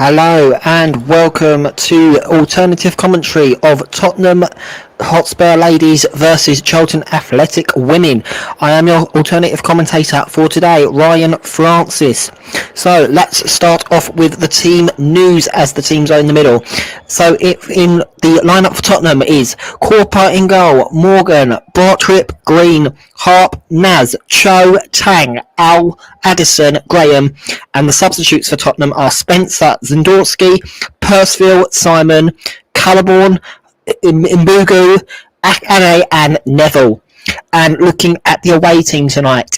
Hello and welcome to alternative commentary of Tottenham Hotspur ladies versus Charlton Athletic women. I am your alternative commentator for today, Ryan Francis. So let's start off with the team news as the teams are in the middle. So in the lineup for Tottenham is Corpa in goal, Morgan, Bartrip, Green, Harp, Naz, Cho, Tang, Al, Addison, Graham, and the substitutes for Tottenham are Spencer, Zandorski, Percival, Simon, Calaborn, Mbugu, Ane and Neville. And looking at the away team tonight,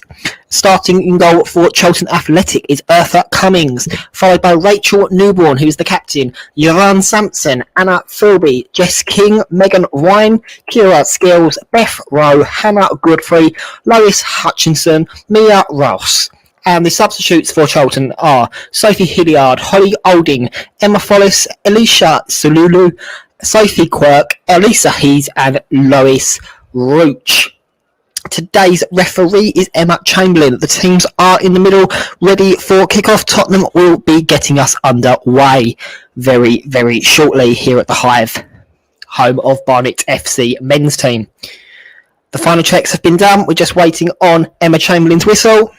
starting in goal for Charlton Athletic is Eartha Cummings, followed by Rachel Newborn, who's the captain, Yoran Sampson, Anna Philby, Jess King, Megan Ryan, Kira Skills, Beth Rowe, Hannah Godfrey, Lois Hutchinson, Mia Ross. And the substitutes for Charlton are Sophie Hilliard, Holly Olding, Emma Follis, Alicia Sululu, Sophie Quirk, Elisa Hees and Lois Roach. Today's referee is Emma Chamberlain. The teams are in the middle, ready for kickoff. Tottenham will be getting us underway very, very shortly here at the Hive, home of Barnet FC men's team. The final checks have been done. We're just waiting on Emma Chamberlain's whistle.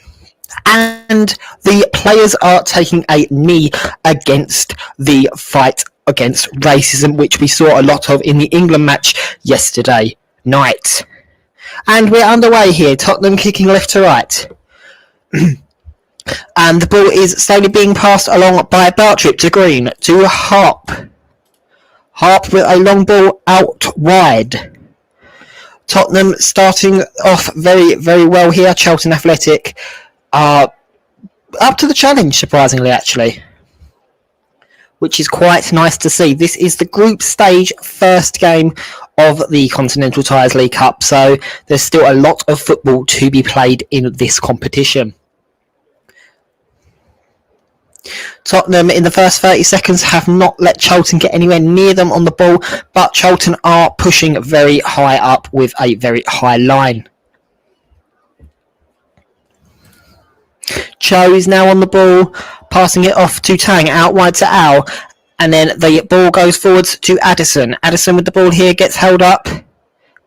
And the players are taking a knee against the fight against racism, which we saw a lot of in the England match yesterday night. And we're underway here. Tottenham kicking left to right. And the ball is slowly being passed along by Bartrip to Green to Harp. Harp with a long ball out wide. Tottenham starting off very, very well here. Charlton Athletic are up to the challenge, surprisingly, actually, which is quite nice to see. This is the group stage first game of the Continental Tires League Cup, so there's still a lot of football to be played in this competition. Tottenham in the first 30 seconds have not let Charlton get anywhere near them on the ball, but Charlton are pushing very high up with a very high line. Cho is now on the ball, passing it off to Tang, out wide to Al, and then the ball goes forwards to Addison. Addison with the ball here gets held up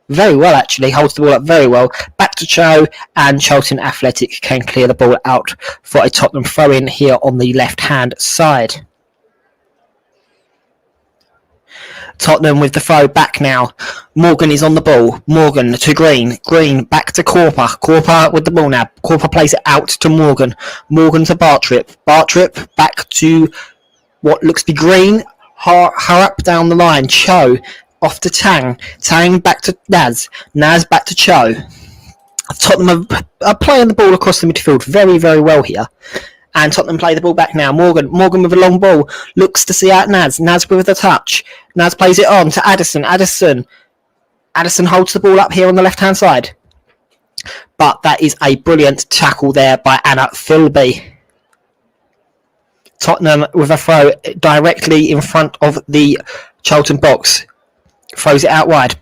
very well, actually, holds the ball up very well. Back to Cho, and Charlton Athletic can clear the ball out for a Tottenham throw-in here on the left-hand side. Tottenham with the throw back now. Morgan is on the ball. Morgan to Green. Green back to Corpa. Corpa with the ball now. Corpa plays it out to Morgan. Morgan to Bartrip. Bartrip back to what looks to be Green. Harp down the line. Cho off to Tang. Tang back to Naz. Naz back to Cho. Tottenham are playing the ball across the midfield very, very well here. And Tottenham play the ball back now. Morgan with a long ball. Looks to see out Naz. Naz with a touch. Naz plays it on to Addison. Addison holds the ball up here on the left-hand side. But that is a brilliant tackle there by Anna Philby. Tottenham with a throw directly in front of the Charlton box. Throws it out wide.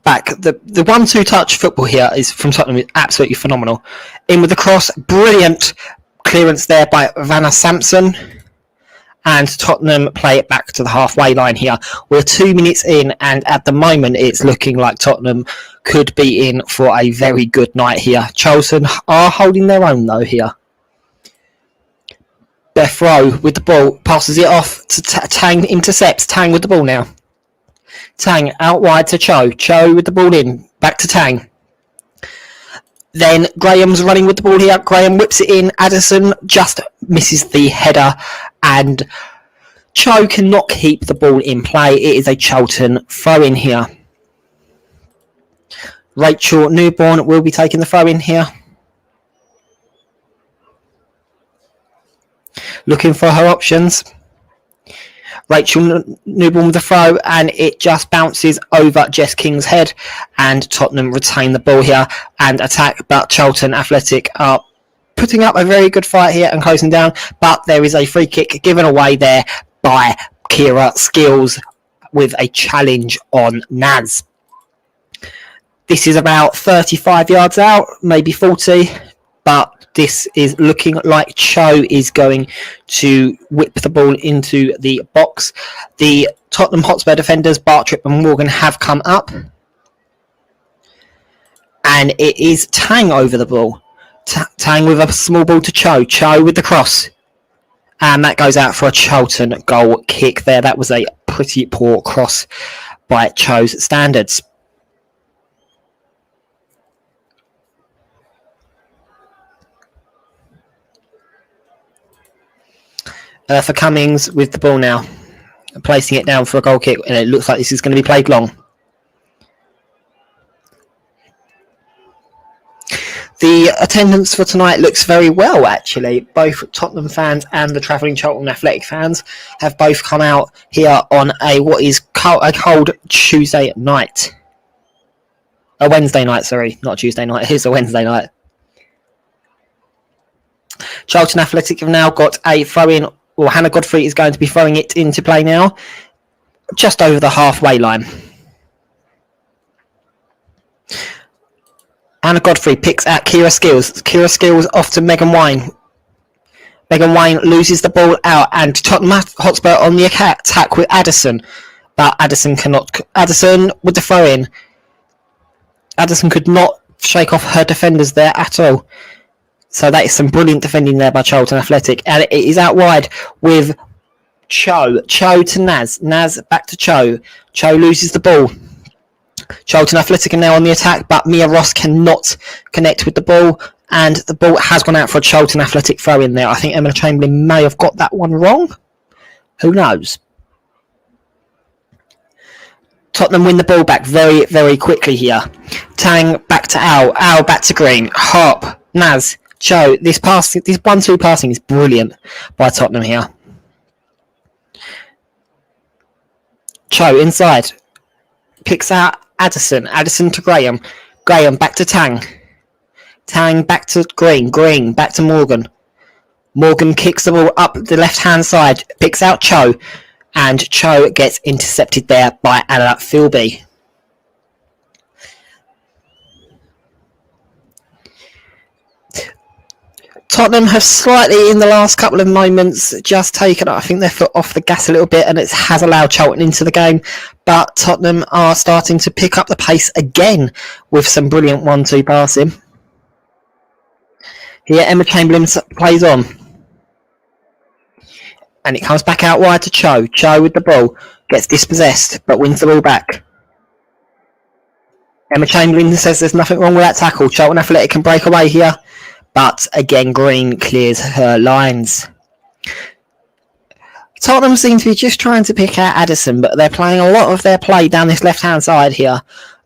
Back. The 1-2 touch football here is from Tottenham is absolutely phenomenal. In with the cross. Brilliant clearance there by Vanna Sampson, and Tottenham play it back to the halfway line here. We're 2 minutes in, and at the moment it's looking like Tottenham could be in for a very good night here. Charlton are holding their own though here. Beth Rowe with the ball, passes it off to Tang, intercepts. Tang with the ball now. Tang out wide to Cho. Cho with the ball in, back to Tang. Then Graham's running with the ball here. Graham whips it in. Addison just misses the header. And Cho cannot keep the ball in play. It is a Charlton throw-in here. Rachel Newborn will be taking the throw-in here. Looking for her options. Rachel Newborn with the throw, and it just bounces over Jess King's head, and Tottenham retain the ball here and attack, but Charlton Athletic are putting up a very good fight here and closing down, but there is a free kick given away there by Kira Skills with a challenge on Naz. This is about 35 yards out, maybe 40, but this is looking like Cho is going to whip the ball into the box. The Tottenham Hotspur defenders, Bartrip and Morgan, have come up. And it is Tang over the ball. Tang with a small ball to Cho. Cho with the cross. And that goes out for a Charlton goal kick there. That was a pretty poor cross by Cho's standards. For Cummings with the ball now. Placing it down for a goal kick. And it looks like this is going to be played long. The attendance for tonight looks very well, actually. Both Tottenham fans and the travelling Charlton Athletic fans have both come out here on what is a cold Tuesday night. A Wednesday night, sorry. Not Tuesday night. It is a Wednesday night. Charlton Athletic have now got a throw-in. Well, Hannah Godfrey is going to be throwing it into play now. Just over the halfway line. Hannah Godfrey picks out Kira Skills. Kira Skills off to Megan Wayne. Megan Wayne loses the ball out, and Tottenham Hotspur on the attack with Addison. But Addison cannot. Addison with the throw in. Addison could not shake off her defenders there at all. So that is some brilliant defending there by Charlton Athletic. And it is out wide with Cho. Cho to Naz. Naz back to Cho. Cho loses the ball. Charlton Athletic are now on the attack, but Mia Ross cannot connect with the ball, and the ball has gone out for a Charlton Athletic throw in there. I think Emma Chamberlain may have got that one wrong. Who knows? Tottenham win the ball back very, very quickly here. Tang back to Al. Al back to Green. Hop. Naz. Cho. This 1-2 passing is brilliant by Tottenham here. Cho inside. Picks out Addison. Addison to Graham. Graham back to Tang. Tang back to Green. Green back to Morgan. Morgan kicks the ball up the left-hand side. Picks out Cho. And Cho gets intercepted there by Anna Philby. Tottenham have slightly, in the last couple of moments, just taken, I think, their foot off the gas a little bit, and it has allowed Charlton into the game. But Tottenham are starting to pick up the pace again with some brilliant 1-2 passing. Here, Emma Chamberlain plays on. And it comes back out wide to Cho. Cho with the ball. Gets dispossessed, but wins the ball back. Emma Chamberlain says there's nothing wrong with that tackle. Charlton Athletic can break away here. But again, Green clears her lines. Tottenham seem to be just trying to pick out Addison, but they're playing a lot of their play down this left-hand side here.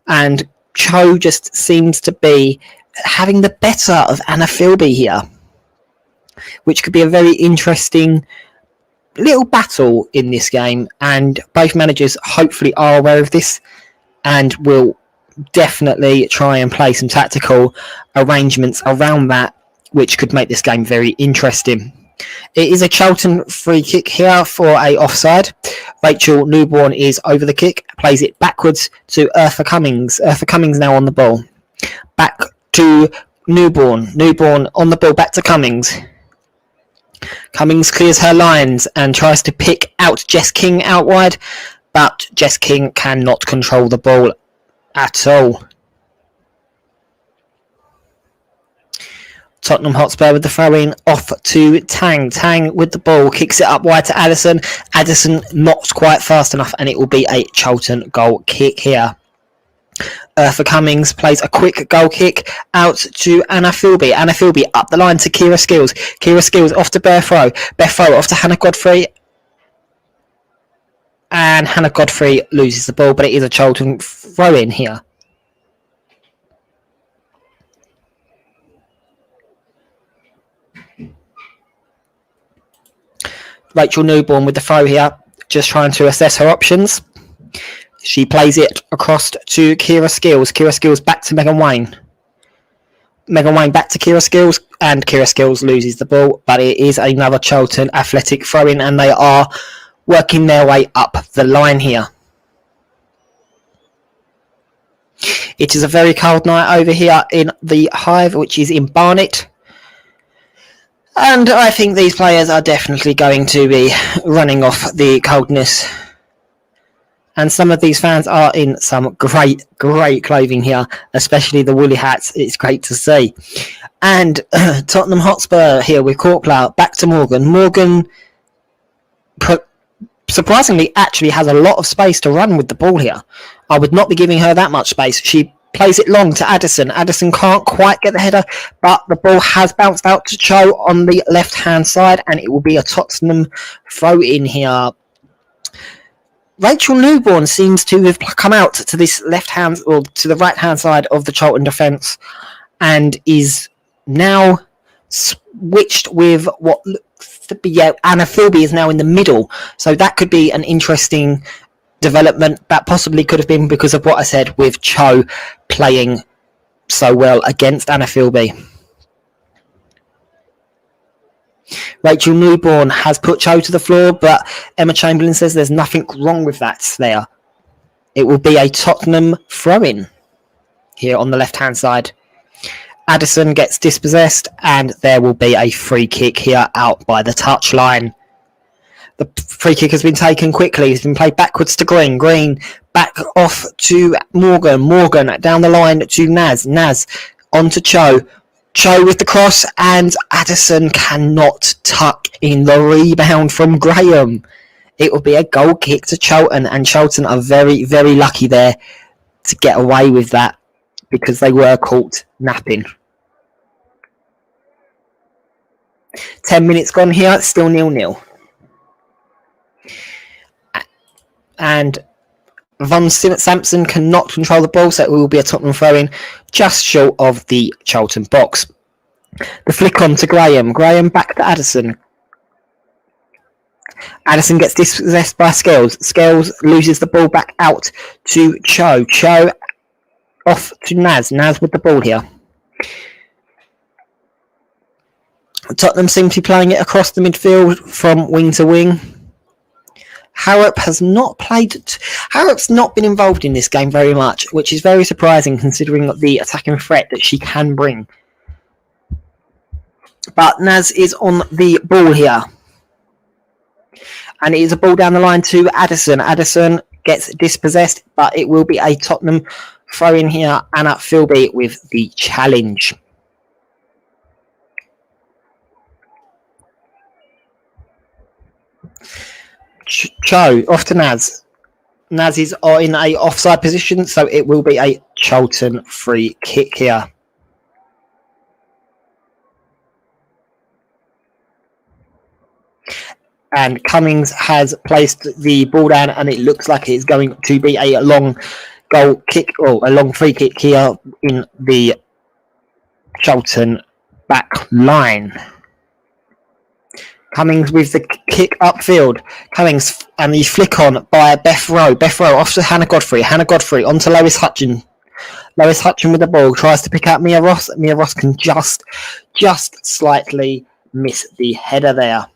And Cho just seems to be having the better of Anna Philby here, which could be a very interesting little battle in this game. And both managers hopefully are aware of this and will definitely try and play some tactical arrangements around that, which could make this game very interesting. It is a Charlton free kick here for a offside. Rachel Newborn is over the kick, plays it backwards to Eartha Cummings. Eartha Cummings now on the ball. Back to Newborn. Newborn on the ball, back to Cummings. Cummings clears her lines and tries to pick out Jess King out wide, but Jess King cannot control the ball at all. Tottenham Hotspur with the throw-in off to Tang. Tang with the ball, kicks it up wide to Addison. Addison not quite fast enough, and it will be a Charlton goal kick here. For Cummings plays a quick goal kick out to Anna Philby. Anna Philby up the line to Kira Skills. Kira Skills off to Beth Rowe. Beth Rowe off to Hannah Godfrey. And Hannah Godfrey loses the ball, but it is a Charlton throw-in here. Rachel Newborn with the throw here, just trying to assess her options. She plays it across to Kira Skills. Kira Skills back to Megan Wayne. Megan Wayne back to Kira Skills, and Kira Skills loses the ball, but it is another Charlton Athletic throw-in, and they are working their way up the line here. It is a very cold night over here in the Hive, which is in Barnet. And I think these players are definitely going to be running off the coldness. And some of these fans are in some great clothing here, especially the woolly hats. It's great to see. And Tottenham Hotspur here with Corpler. Back to Morgan. Morgan, surprisingly, actually has a lot of space to run with the ball here. I would not be giving her that much space. She plays it long to Addison. Addison can't quite get the header, but the ball has bounced out to Cho on the left-hand side, and it will be a Tottenham throw-in here. Rachel Newborn seems to have come out to this left-hand or to the right-hand side of the Charlton defence and is now switched with what looks to be Anna Philby is now in the middle. So that could be an interesting development. That possibly could have been because of what I said with Cho playing so well against Anna Philby. Rachel Newborn has put Cho to the floor, but Emma Chamberlain says there's nothing wrong with that there. It will be a Tottenham throw-in here on the left-hand side. Addison gets dispossessed, and there will be a free kick here out by the touchline. The free kick has been taken quickly. It's been played backwards to Green. Green back off to Morgan. Morgan down the line to Naz. Naz on to Cho. Cho with the cross, and Addison cannot tuck in the rebound from Graham. It will be a goal kick to Charlton, and Charlton are very lucky there to get away with that because they were caught napping. 10 minutes gone here, still 0-0. And Von Sampson cannot control the ball, so it will be a Tottenham throw-in just short of the Charlton box. The flick on to Graham. Graham back to Addison. Addison gets dispossessed by Scales. Scales loses the ball back out to Cho. Cho off to Naz. Naz with the ball here. Tottenham seem to be playing it across the midfield from wing to wing. Harrop has not played. Harrop's not been involved in this game very much, which is very surprising considering the attacking threat that she can bring. But Naz is on the ball here. And it is a ball down the line to Addison. Addison gets dispossessed, but it will be a Tottenham throw in here. Anna Philby with the challenge. Cho off to Naz. Naz is in a offside position, so it will be a Charlton free kick here. And Cummings has placed the ball down, and it looks like it's going to be a long goal kick or a long free kick here in the Charlton back line. Cummings with the kick upfield. Cummings and the flick on by Beth Rowe. Beth Rowe off to Hannah Godfrey. Hannah Godfrey on to Lois Hutchin. Lois Hutchin with the ball. Tries to pick out Mia Ross. Mia Ross can just slightly miss the header there.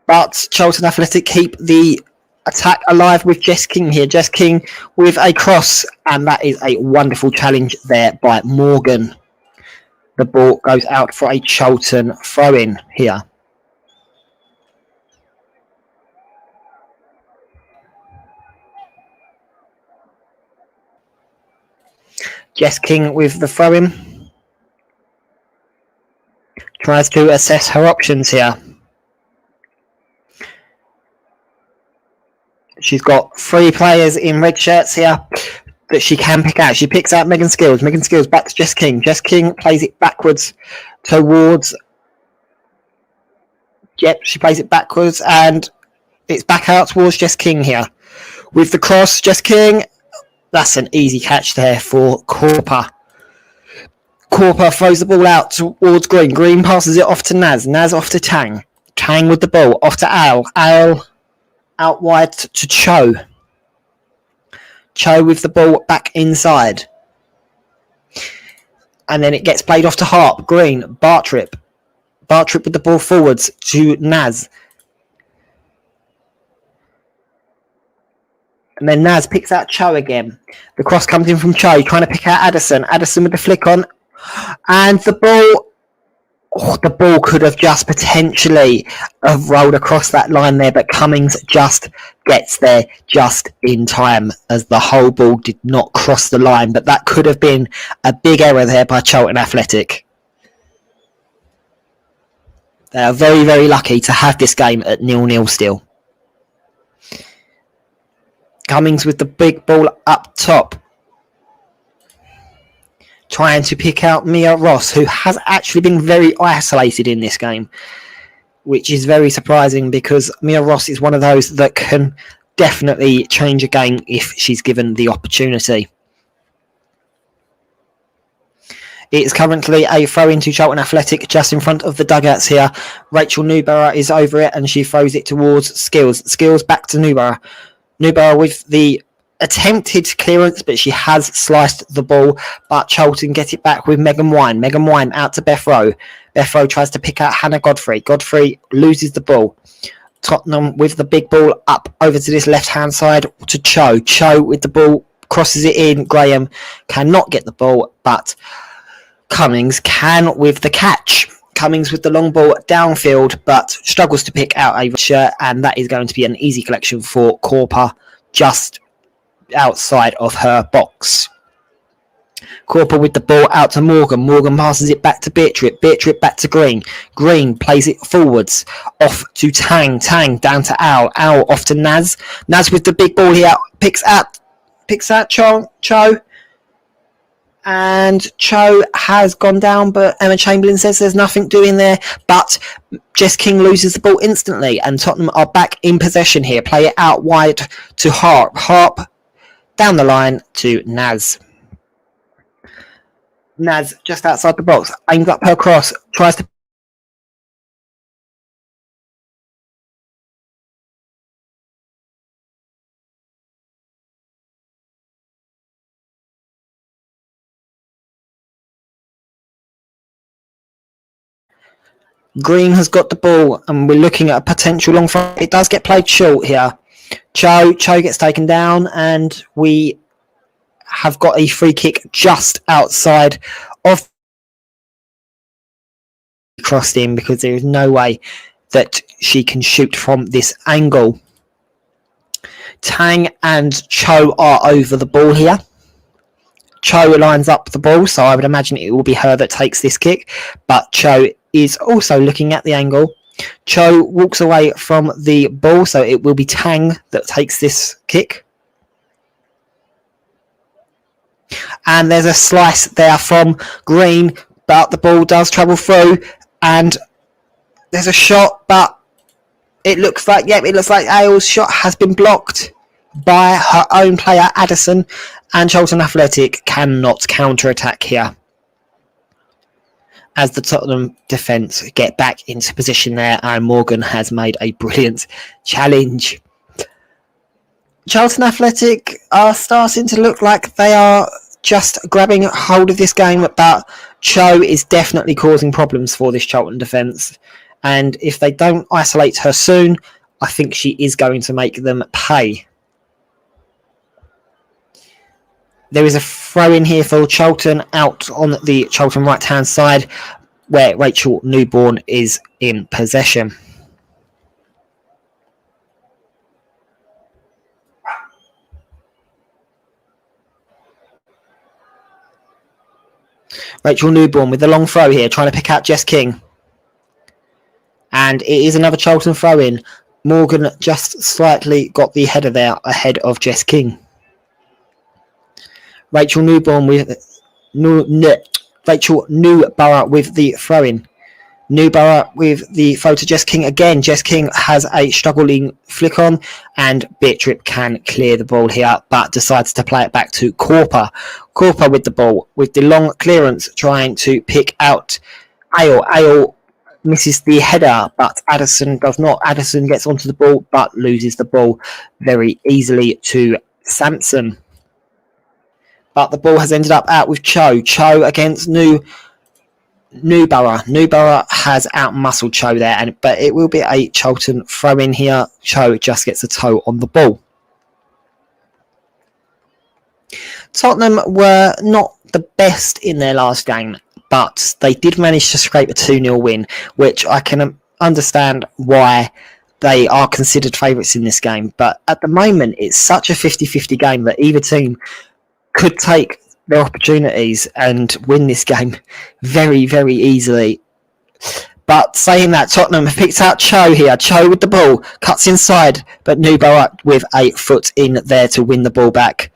But Charlton Athletic keep the attack alive with Jess King here. Jess King with a cross. And that is a wonderful challenge there by Morgan. The ball goes out for a Charlton throw-in here. Jess King with the throw-in. Tries to assess her options here. She's got 3 players in red shirts here that she can pick out. She picks out Megan Skills. Megan Skills back to Jess King. Jess King plays it backwards towards... Yep, she plays it backwards, and it's back out towards Jess King here. With the cross, Jess King. That's an easy catch there for Corper. Corper throws the ball out towards Green. Green passes it off to Naz. Naz off to Tang. Tang with the ball. Off to Al. Al out wide to Cho. Cho with the ball back inside. And then it gets played off to Harp. Green. Bartrip. Bartrip with the ball forwards to Naz. And then Naz picks out Cho again. The cross comes in from Cho, trying to pick out Addison. Addison with the flick on. And the ball could have just potentially have rolled across that line there, but Cummings just gets there just in time as the whole ball did not cross the line. But that could have been a big error there by Charlton Athletic. They are very, very lucky to have this game at 0-0 still. Cummings with the big ball up top, trying to pick out Mia Ross, who has actually been very isolated in this game, which is very surprising because Mia Ross is one of those that can definitely change a game if she's given the opportunity. It's currently a throw into Charlton Athletic just in front of the dugouts here. Rachel Newborough is over it and she throws it towards Skills. Skills back to Newborough. Newborough with the attempted clearance, but she has sliced the ball. But Charlton get it back with Megan Wine. Megan Wine out to Beth Rowe. Beth Rowe tries to pick out Hannah Godfrey. Godfrey loses the ball. Tottenham with the big ball up over to this left-hand side to Cho. Cho with the ball crosses it in. Graham cannot get the ball, but Cummings can with the catch. Cummings with the long ball downfield, but struggles to pick out a shirt, and that is going to be an easy collection for Corper just outside of her box. Corper with the ball out to Morgan. Morgan passes it back to Beatrice. Beatrice back to Green. Green plays it forwards. Off to Tang. Tang down to Al. Al off to Naz. Naz with the big ball here. Picks out Cho. And Cho has gone down, but Emma Chamberlain says there's nothing doing there. But Jess King loses the ball instantly, and Tottenham are back in possession here. Play it out wide to Harp. Harp down the line to Naz. Naz just outside the box, aims up her cross, tries to Green has got the ball, and we're looking at a potential long throw. It does get played short here. Cho gets taken down, and we have got a free kick just outside of crossed in because there is no way that she can shoot from this angle. Tang and Cho are over the ball here. Cho lines up the ball, so I would imagine it will be her that takes this kick, but Cho is also looking at the angle. Cho walks away from the ball, so it will be Tang that takes this kick. And there's a slice there from Green, but the ball does travel through, and there's a shot, but it looks like Ailes' shot has been blocked by her own player, Addison, and Charlton Athletic cannot counter-attack here as the Tottenham defence get back into position there, and Morgan has made a brilliant challenge. Charlton Athletic are starting to look like they are just grabbing hold of this game, but Cho is definitely causing problems for this Charlton defence, and if they don't isolate her soon, I think she is going to make them pay. There is a throw in here for Charlton out on the Charlton right-hand side where Rachel Newborn is in possession. Rachel Newborn with the long throw here, trying to pick out Jess King. And it is another Charlton throw in. Morgan just slightly got the header there ahead of Jess King. Rachel Newborn with Rachel Newborough with the throw-in. Newborough with the throw to Jess King again. Jess King has a struggling flick on, and Beatrice can clear the ball here, but decides to play it back to Corper. Corper with the ball, with the long clearance, trying to pick out Ale. Ale misses the header, but Addison does not. Addison gets onto the ball, but loses the ball very easily to Sampson. But the ball has ended up out with Cho. Cho against Newborough. Newborough has out-muscled Cho there, but it will be a Charlton throw-in here. Cho just gets a toe on the ball. Tottenham were not the best in their last game, but they did manage to scrape a 2-0 win, which I can understand why they are considered favourites in this game. But at the moment, it's such a 50-50 game that either team could take their opportunities and win this game very, very easily. But saying that, Tottenham have picked out Cho here. Cho with the ball, cuts inside, but Nubo up with a foot in there to win the ball back.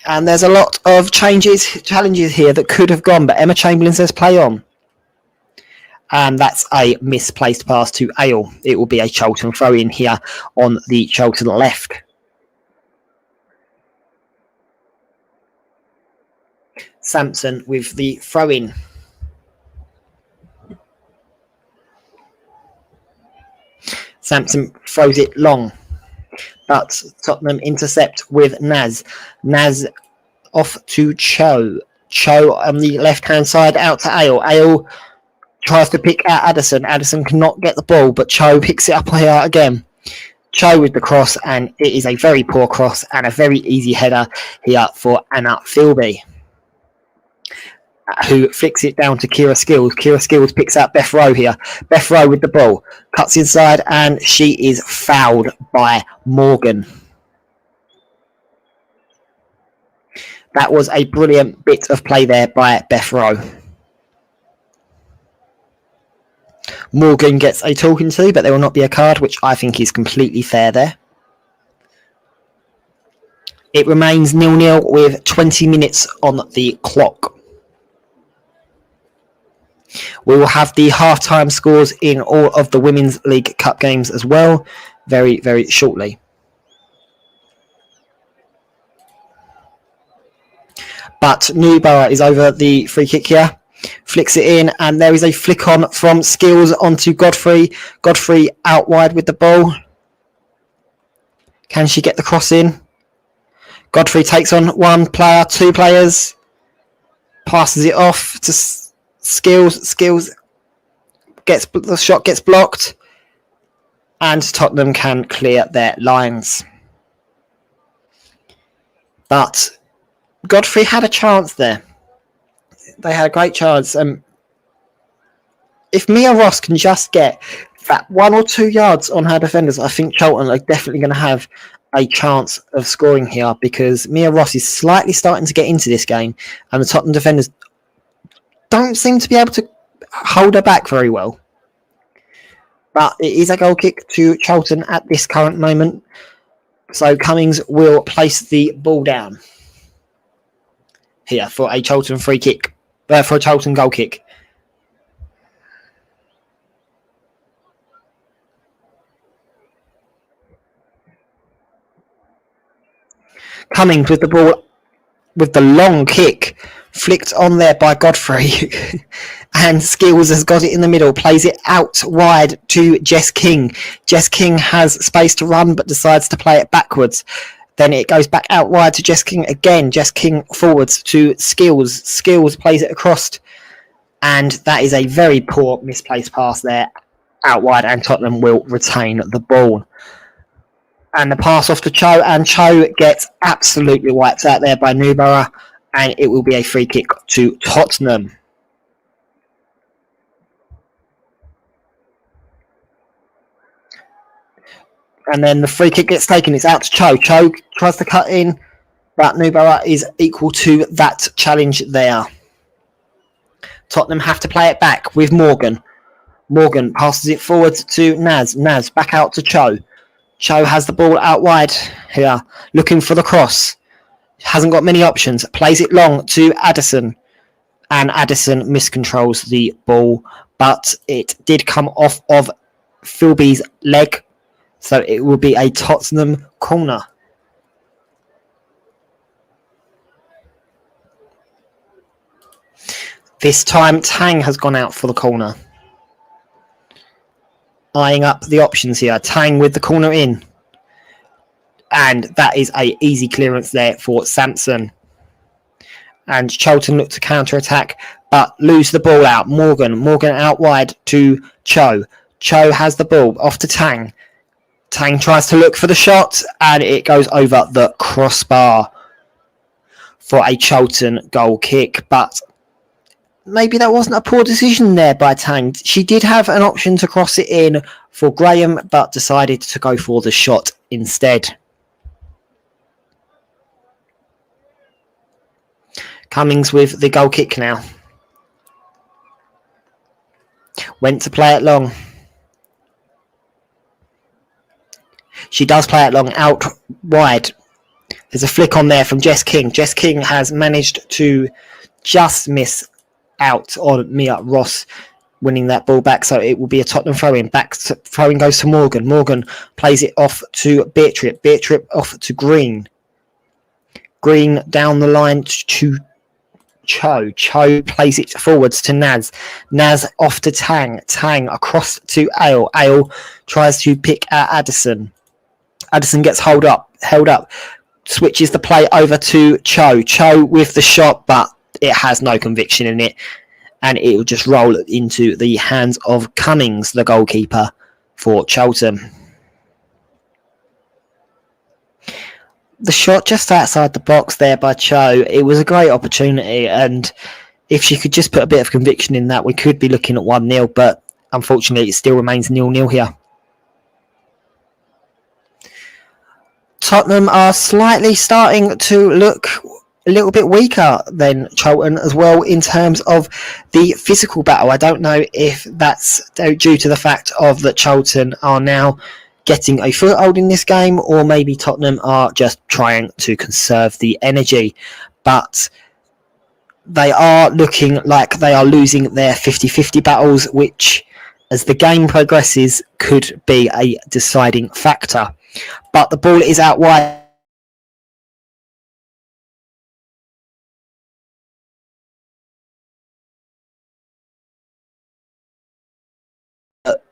And there's a lot of challenges here that could have gone, but Emma Chamberlain says play on. And that's a misplaced pass to Ale. It will be a Charlton throw-in here on the Charlton left. Sampson with the throw-in. Sampson throws it long, but Tottenham intercept with Naz. Naz off to Cho. Cho on the left-hand side out to Ale. Ale tries to pick out Addison. Addison cannot get the ball, but Cho picks it up here again. Cho with the cross, and it is a very poor cross and a very easy header here for Anna Philby, who flicks it down to Kira Skills. Kira Skills picks out Beth Rowe here. Beth Rowe with the ball. Cuts inside, and she is fouled by Morgan. That was a brilliant bit of play there by Beth Rowe. Morgan gets a talking to, but there will not be a card, which I think is completely fair there. It remains 0-0 with 20 minutes on the clock. We will have the half-time scores in all of the Women's League Cup games as well, very, very shortly. But Newborough is over the free kick here. Flicks it in, and there is a flick on from Skills onto Godfrey. Godfrey out wide with the ball. Can she get the cross in? Godfrey takes on one player, two players. Passes it off to Skills. Skills gets the shot gets blocked, and Tottenham can clear their lines. But Godfrey had a chance there. They had a great chance. If Mia Ross can just get that 1 or 2 yards on her defenders, I think Charlton are definitely going to have a chance of scoring here, because Mia Ross is slightly starting to get into this game, and the Tottenham defenders don't seem to be able to hold her back very well. But it is a goal kick to Charlton at this current moment. So Cummings will place the ball down here for a Charlton free kick. For a Charlton goal kick. Cummings with the ball, with the long kick, flicked on there by Godfrey. And Skills has got it in the middle, plays it out wide to Jess King. Jess King has space to run, but decides to play it backwards. Then it goes back out wide to Jess King again. Jess King forwards to Skills. Skills plays it across. And that is a very poor misplaced pass there out wide, and Tottenham will retain the ball. And the pass off to Cho, and Cho gets absolutely wiped out there by Newborough, and it will be a free kick to Tottenham. And then the free kick gets taken. It's out to Cho. Cho tries to cut in, but Newborough is equal to that challenge there. Tottenham have to play it back with Morgan. Morgan passes it forward to Naz. Naz back out to Cho. Cho has the ball out wide here, looking for the cross. Hasn't got many options. Plays it long to Addison. And Addison miscontrols the ball, but it did come off of Philby's leg. So it will be a Tottenham corner. This time Tang has gone out for the corner. Eyeing up the options here. Tang with the corner in. And that is a easy clearance there for Sampson. And Charlton look to counter-attack, but lose the ball out. Morgan out wide to Cho. Cho has the ball off to Tang. Tang tries to look for the shot, and it goes over the crossbar. for a Charlton goal kick, but maybe that wasn't a poor decision there by Tang. She did have an option to cross it in for Graham, but decided to go for the shot instead. Cummings with the goal kick now. Went to play it long. She does play it long out wide. There's a flick on there from Jess King. Jess King has managed to just miss out on Mia Ross winning that ball back, so it will be a Tottenham throw-in. Throw-in goes to Morgan. Morgan plays it off to Beatrip. Beatrip off to Green. Green down the line to Cho. Cho plays it forwards to Naz. Naz off to Tang. Tang across to Ale. Ale tries to pick at Addison. Addison gets held up. Switches the play over to Cho. Cho with the shot, but it has no conviction in it, and it will just roll into the hands of Cummings, the goalkeeper for Charlton. The shot just outside the box there by Cho, it was a great opportunity, and if she could just put a bit of conviction in that, we could be looking at 1-0, but unfortunately it still remains 0-0 here. Tottenham are slightly starting to look a little bit weaker than Charlton as well in terms of the physical battle. I don't know if that's due to the fact of that Charlton are now getting a foothold in this game, or maybe Tottenham are just trying to conserve the energy. But they are looking like they are losing their 50-50 battles, which, as the game progresses, could be a deciding factor. But the ball is out wide.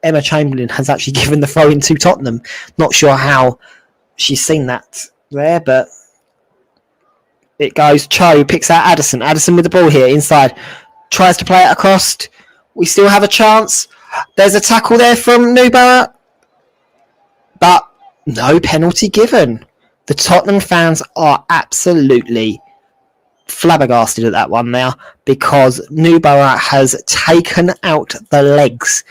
Emma Chamberlain has actually given the throw in to Tottenham. Not sure how she's seen that there, but it goes. Cho picks out Addison. Addison with the ball here inside. Tries to play it across. We still have a chance. There's a tackle there from Newborough, but no penalty given. The Tottenham fans are absolutely flabbergasted at that one now, because Newborough has taken out the legs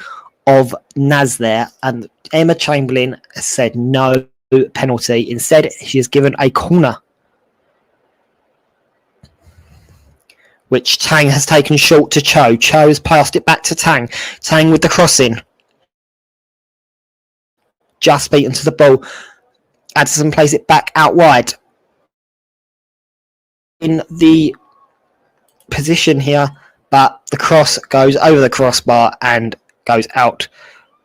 of Naz there, and Emma Chamberlain said no penalty. Instead, she is given a corner, which Tang has taken short to Cho. Cho has passed it back to Tang. Tang with the crossing. Just beaten to the ball. Addison plays it back out wide. In the position here, but the cross goes over the crossbar and goes out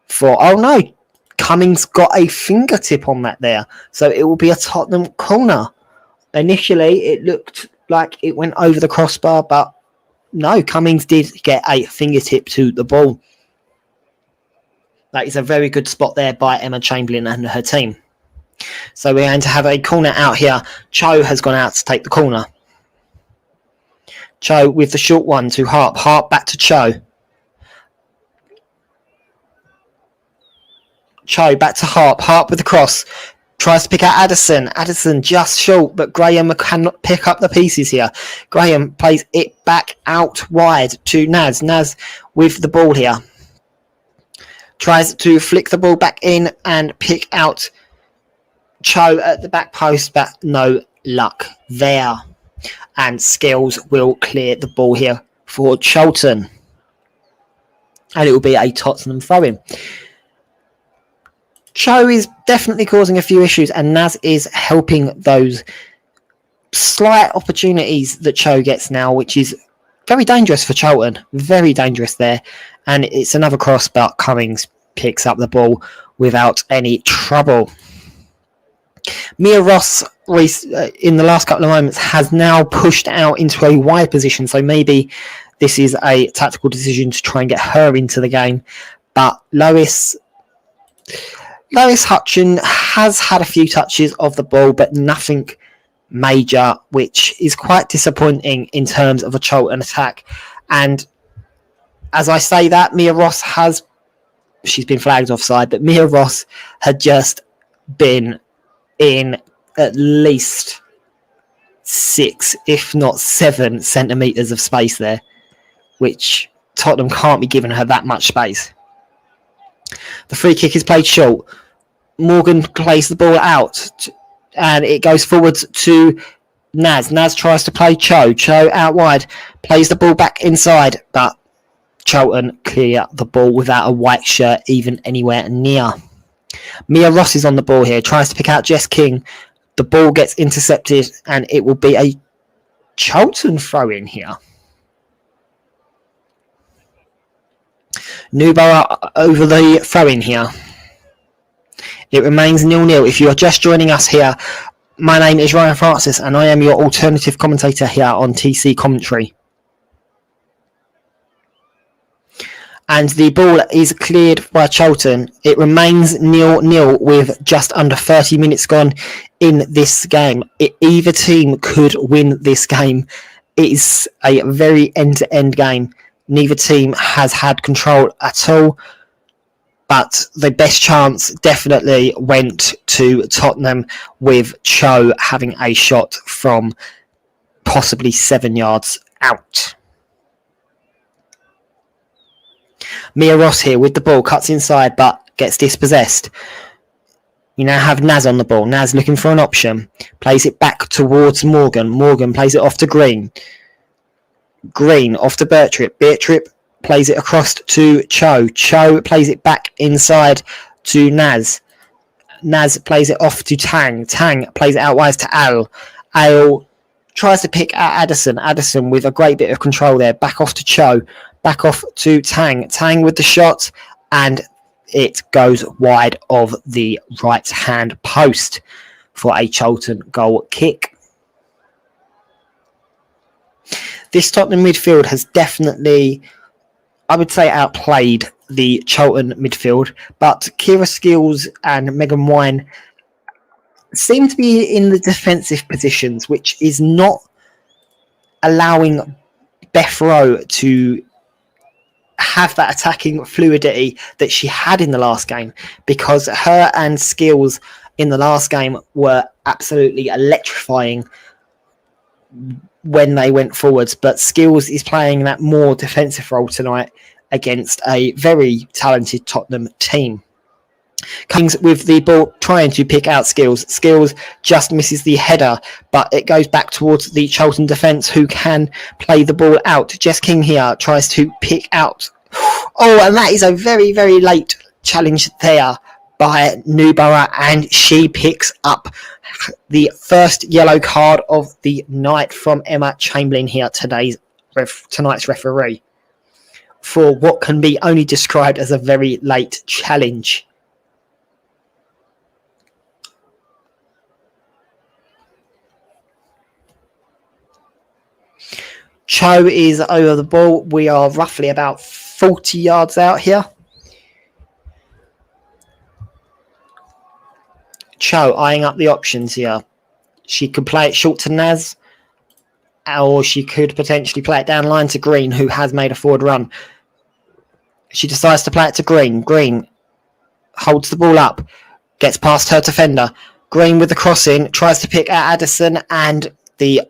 for... Oh no! Cummings got a fingertip on that there. So it will be a Tottenham corner. Initially, it looked like it went over the crossbar, but no, Cummings did get a fingertip to the ball. That is a very good spot there by Emma Chamberlain and her team. So we're going to have a corner out here. Cho has gone out to take the corner. Cho with the short one to Harp. Harp back to Cho. Cho back to Harp. Harp with the cross. Tries to pick out Addison. Addison just short, but Graham cannot pick up the pieces here. Graham plays it back out wide to Naz. Naz with the ball here. Tries to flick the ball back in and pick out Cho at the back post, but no luck there. And Skills will clear the ball here for Charlton. And it will be a Tottenham throw-in. Cho is definitely causing a few issues, and Naz is helping those slight opportunities that Cho gets now, which is very dangerous for Charlton. Very dangerous there. And it's another cross, but Cummings picks up the ball without any trouble. Mia Ross, in the last couple of moments, has now pushed out into a wide position, so maybe this is a tactical decision to try and get her into the game. But Lois Hutchin has had a few touches of the ball, but nothing major, which is quite disappointing in terms of a Charlton attack. And as I say that, Mia Ross she's been flagged offside, but Mia Ross had just been in at least 6, if not 7 centimetres of space there, which Tottenham can't be giving her that much space. The free kick is played short. Morgan plays the ball out and it goes forwards to Naz. Naz tries to play Cho. Cho out wide, plays the ball back inside, but Charlton clear the ball without a white shirt even anywhere near. Mia Ross is on the ball here, tries to pick out Jess King. The ball gets intercepted and it will be a Charlton throw in here. Newborough over the throw in here. It remains 0-0. If you are just joining us here, my name is Ryan Francis and I am your alternative commentator here on TC Commentary. And the ball is cleared by Charlton. It remains 0-0 with just under 30 minutes gone in this game. Either team could win this game. It is a very end-to-end game. Neither team has had control at all. But the best chance definitely went to Tottenham, with Cho having a shot from possibly 7 yards out. Mia Ross here with the ball, cuts inside but gets dispossessed. You now have Naz on the ball. Naz looking for an option. Plays it back towards Morgan. Morgan plays it off to Green. Green off to Bertrip. Bertrip plays it across to Cho. Cho plays it back inside to Naz. Naz plays it off to Tang. Tang plays it out wide to Al. Al tries to pick at Addison. Addison with a great bit of control there. Back off to Cho. Back off to Tang. Tang with the shot. And it goes wide of the right-hand post for a Charlton goal kick. This Tottenham midfield has definitely, I would say, outplayed the Charlton midfield, but Kira Skills and Megan Wine seem to be in the defensive positions, which is not allowing Beth Rowe to have that attacking fluidity that she had in the last game, because her and Skills in the last game were absolutely electrifying when they went forwards, but Skills is playing that more defensive role tonight against a very talented Tottenham team. Kings with the ball trying to pick out Skills. Skills just misses the header, but it goes back towards the Charlton defence, who can play the ball out. Jess King here tries to pick out. Oh, and that is a very, very late challenge there by Newborough, and she picks up the first yellow card of the night from Emma Chamberlain here, tonight's referee, for what can be only described as a very late challenge. Cho is over the ball. We are roughly about 40 yards out here. Cho eyeing up the options here. She could play it short to Naz, or she could potentially play it down line to Green, who has made a forward run. She decides to play it to Green. Green holds the ball up, gets past her defender. Green with the crossing, tries to pick at Addison, and the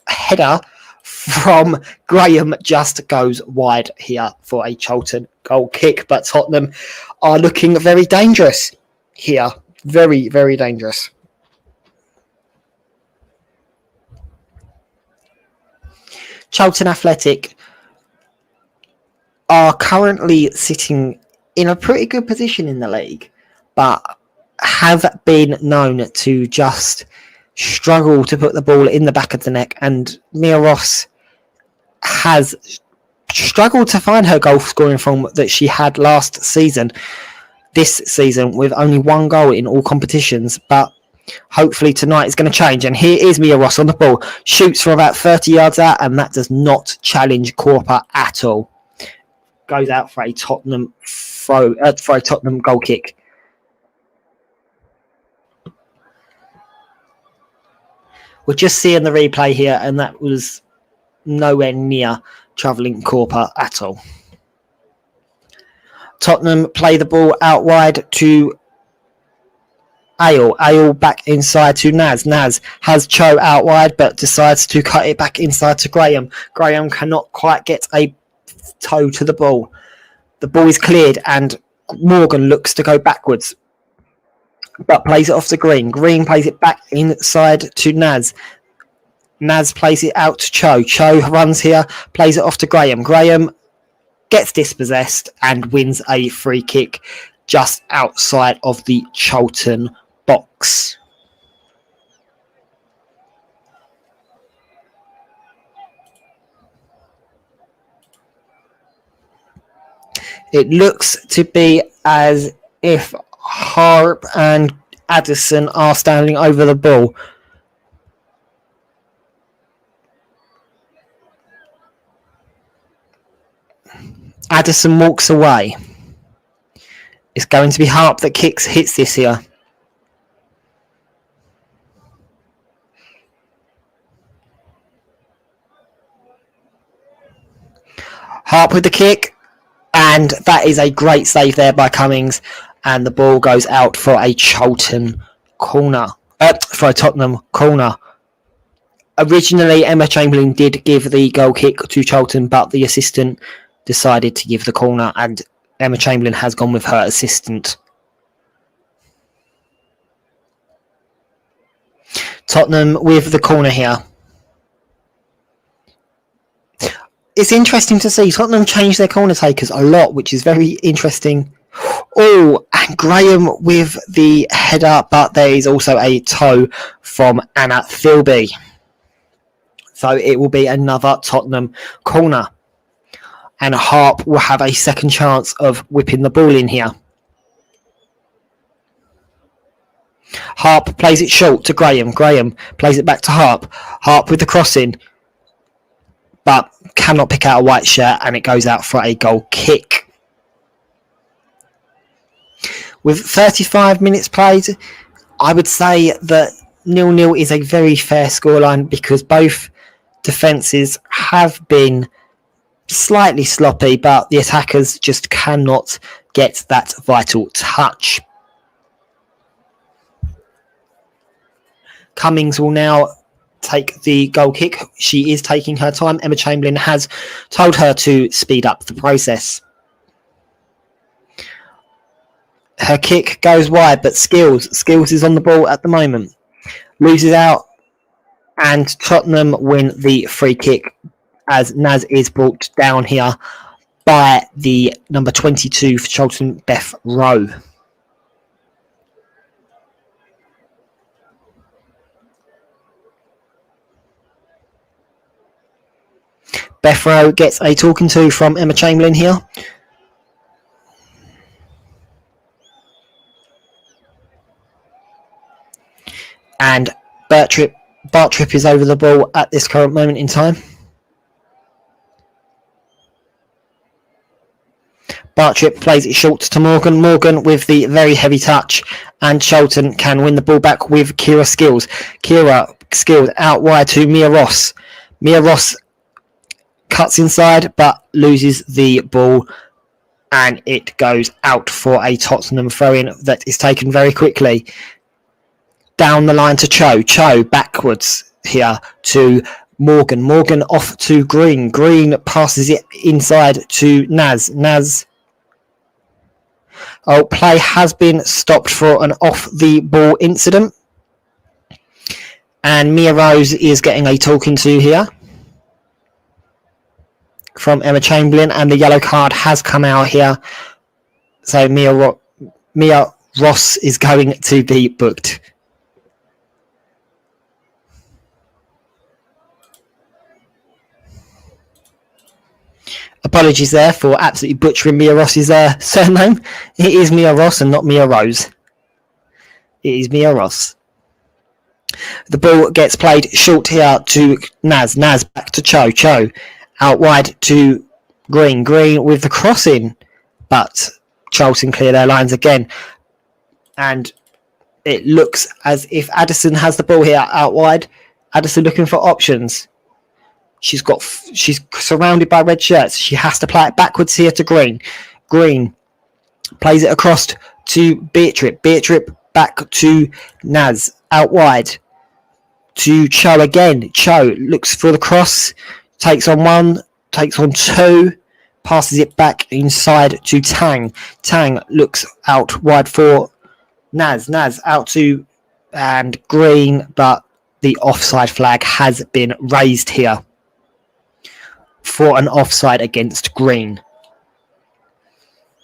header from Graham just goes wide here for a Charlton goal kick. But Tottenham are looking very dangerous here. Very, very dangerous. Charlton Athletic are currently sitting in a pretty good position in the league, but have been known to just struggle to put the ball in the back of the net, and Mia Ross has struggled to find her goal scoring form that she had last season. This season with only one goal in all competitions, but hopefully tonight is going to change. And here is Mia Ross on the ball, shoots from about 30 yards out, and that does not challenge Corper at all. Goes out for a Tottenham Tottenham goal kick. We're just seeing the replay here, and that was nowhere near travelling Corper at all. Tottenham play the ball out wide to Ale back inside to Naz. Naz has Cho out wide, but decides to cut it back inside to Graham. Graham cannot quite get a toe to the ball. The ball is cleared, and Morgan looks to go backwards, but plays it off to Green. Green plays it back inside to Naz. Naz plays it out to Cho. Cho runs here, plays it off to Graham. Graham gets dispossessed and wins a free kick just outside of the Charlton box. It looks to be as if Harp and Addison are standing over the ball. Addison walks away. It's going to be Harp that hits this here. Harp with the kick, and that is a great save there by Cummings, and the ball goes out for a Charlton corner. For a Tottenham corner. Originally, Emma Chamberlain did give the goal kick to Charlton, but the assistant decided to give the corner, and Emma Chamberlain has gone with her assistant. Tottenham with the corner here. It's interesting to see Tottenham change their corner takers a lot, which is very interesting. Oh, and Graham with the header, but there is also a toe from Anna Philby. So it will be another Tottenham corner. And Harp will have a second chance of whipping the ball in here. Harp plays it short to Graham. Graham plays it back to Harp. Harp with the crossing, but cannot pick out a white shirt, and it goes out for a goal kick. With 35 minutes played, I would say that 0-0 is a very fair scoreline because both defences have been slightly sloppy, but the attackers just cannot get that vital touch. Cummings will now take the goal kick. She is taking her time. Emma Chamberlain has told her to speed up the process. Her kick goes wide, but Skills is on the ball at the moment. Loses out, and Tottenham win the free kick as Naz is brought down here by the number 22 for Charlton, Beth Rowe. Beth Rowe gets a talking to from Emma Chamberlain here. And Bartrip is over the ball at this current moment in time. Bartrip plays it short to Morgan. Morgan with the very heavy touch, and Charlton can win the ball back with Kira Skills. Kira Skills out wide to Mia Ross. Mia Ross cuts inside but loses the ball, and it goes out for a Tottenham throw-in that is taken very quickly. Down the line to Cho. Cho backwards here to Morgan. Morgan off to Green. Green passes it inside to Naz. Naz. Oh, play has been stopped for an off-the-ball incident. And Mia Rose is getting a talking to here from Emma Chamberlain, and the yellow card has come out here. So Mia Ross is going to be booked. Apologies there for absolutely butchering Mia Ross's surname. It is Mia Ross and not Mia Rose. It is Mia Ross. The ball gets played short here to Naz. Naz back to Cho. Cho out wide to Green. Green with the crossing, but Charlton clear their lines again. And it looks as if Addison has the ball here out wide. Addison looking for options. She's surrounded by red shirts. She has to play it backwards here to Green. Green plays it across to Beatrip. Beatrip back to Naz, out wide to Cho again. Cho looks for the cross, takes on one, takes on two, passes it back inside to Tang. Tang looks out wide for Naz. Naz out to and Green, but the offside flag has been raised here for an offside against Green.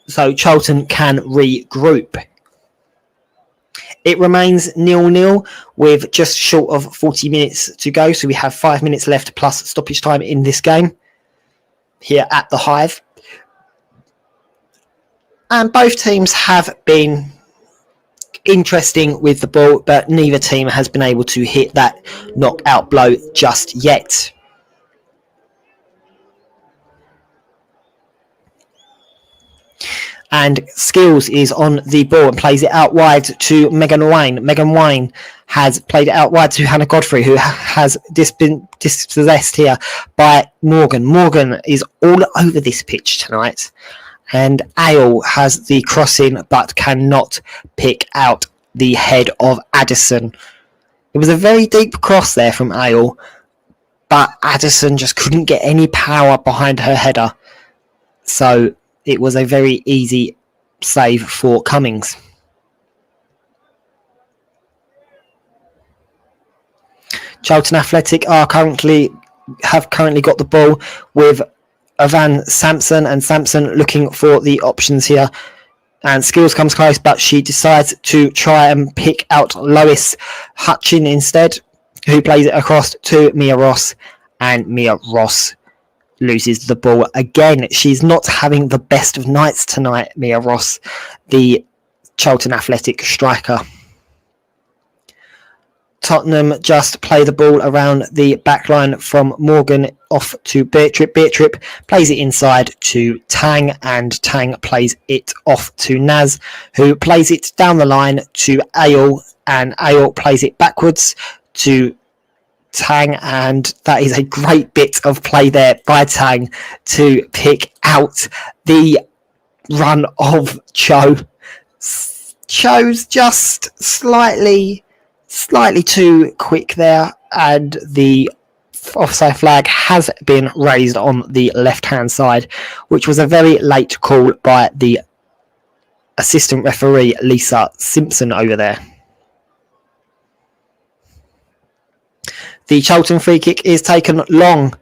So Charlton can regroup. It remains 0-0 with just short of 40 minutes to go. So we have 5 minutes left plus stoppage time in this game here at the Hive. And both teams have been interesting with the ball, but neither team has been able to hit that knockout blow just yet. And Skills is on the ball and plays it out wide to Megan Wayne. Megan Wayne has played it out wide to Hannah Godfrey, who has been dispossessed here by Morgan. Morgan is all over this pitch tonight. And Ale has the crossing but cannot pick out the head of Addison. It was a very deep cross there from Ale, but Addison just couldn't get any power behind her header. So it was a very easy save for Cummings. Charlton Athletic have currently got the ball with Van Sampson, and Sampson looking for the options here. And Skills comes close, but she decides to try and pick out Lois Hutchin instead, who plays it across to Mia Ross, and Mia Ross loses the ball again. She's not having the best of nights tonight, Mia Ross, the Charlton Athletic striker. Tottenham just play the ball around the backline from Morgan off to Beatrip. Beatrip plays it inside to Tang, and Tang plays it off to Naz, who plays it down the line to Ale, and Ale plays it backwards to Tang, and that is a great bit of play there by Tang to pick out the run of Cho. Cho's just slightly too quick there, and the offside flag has been raised on the left-hand side, which was a very late call by the assistant referee Lisa Simpson over there. The Charlton free kick is taken long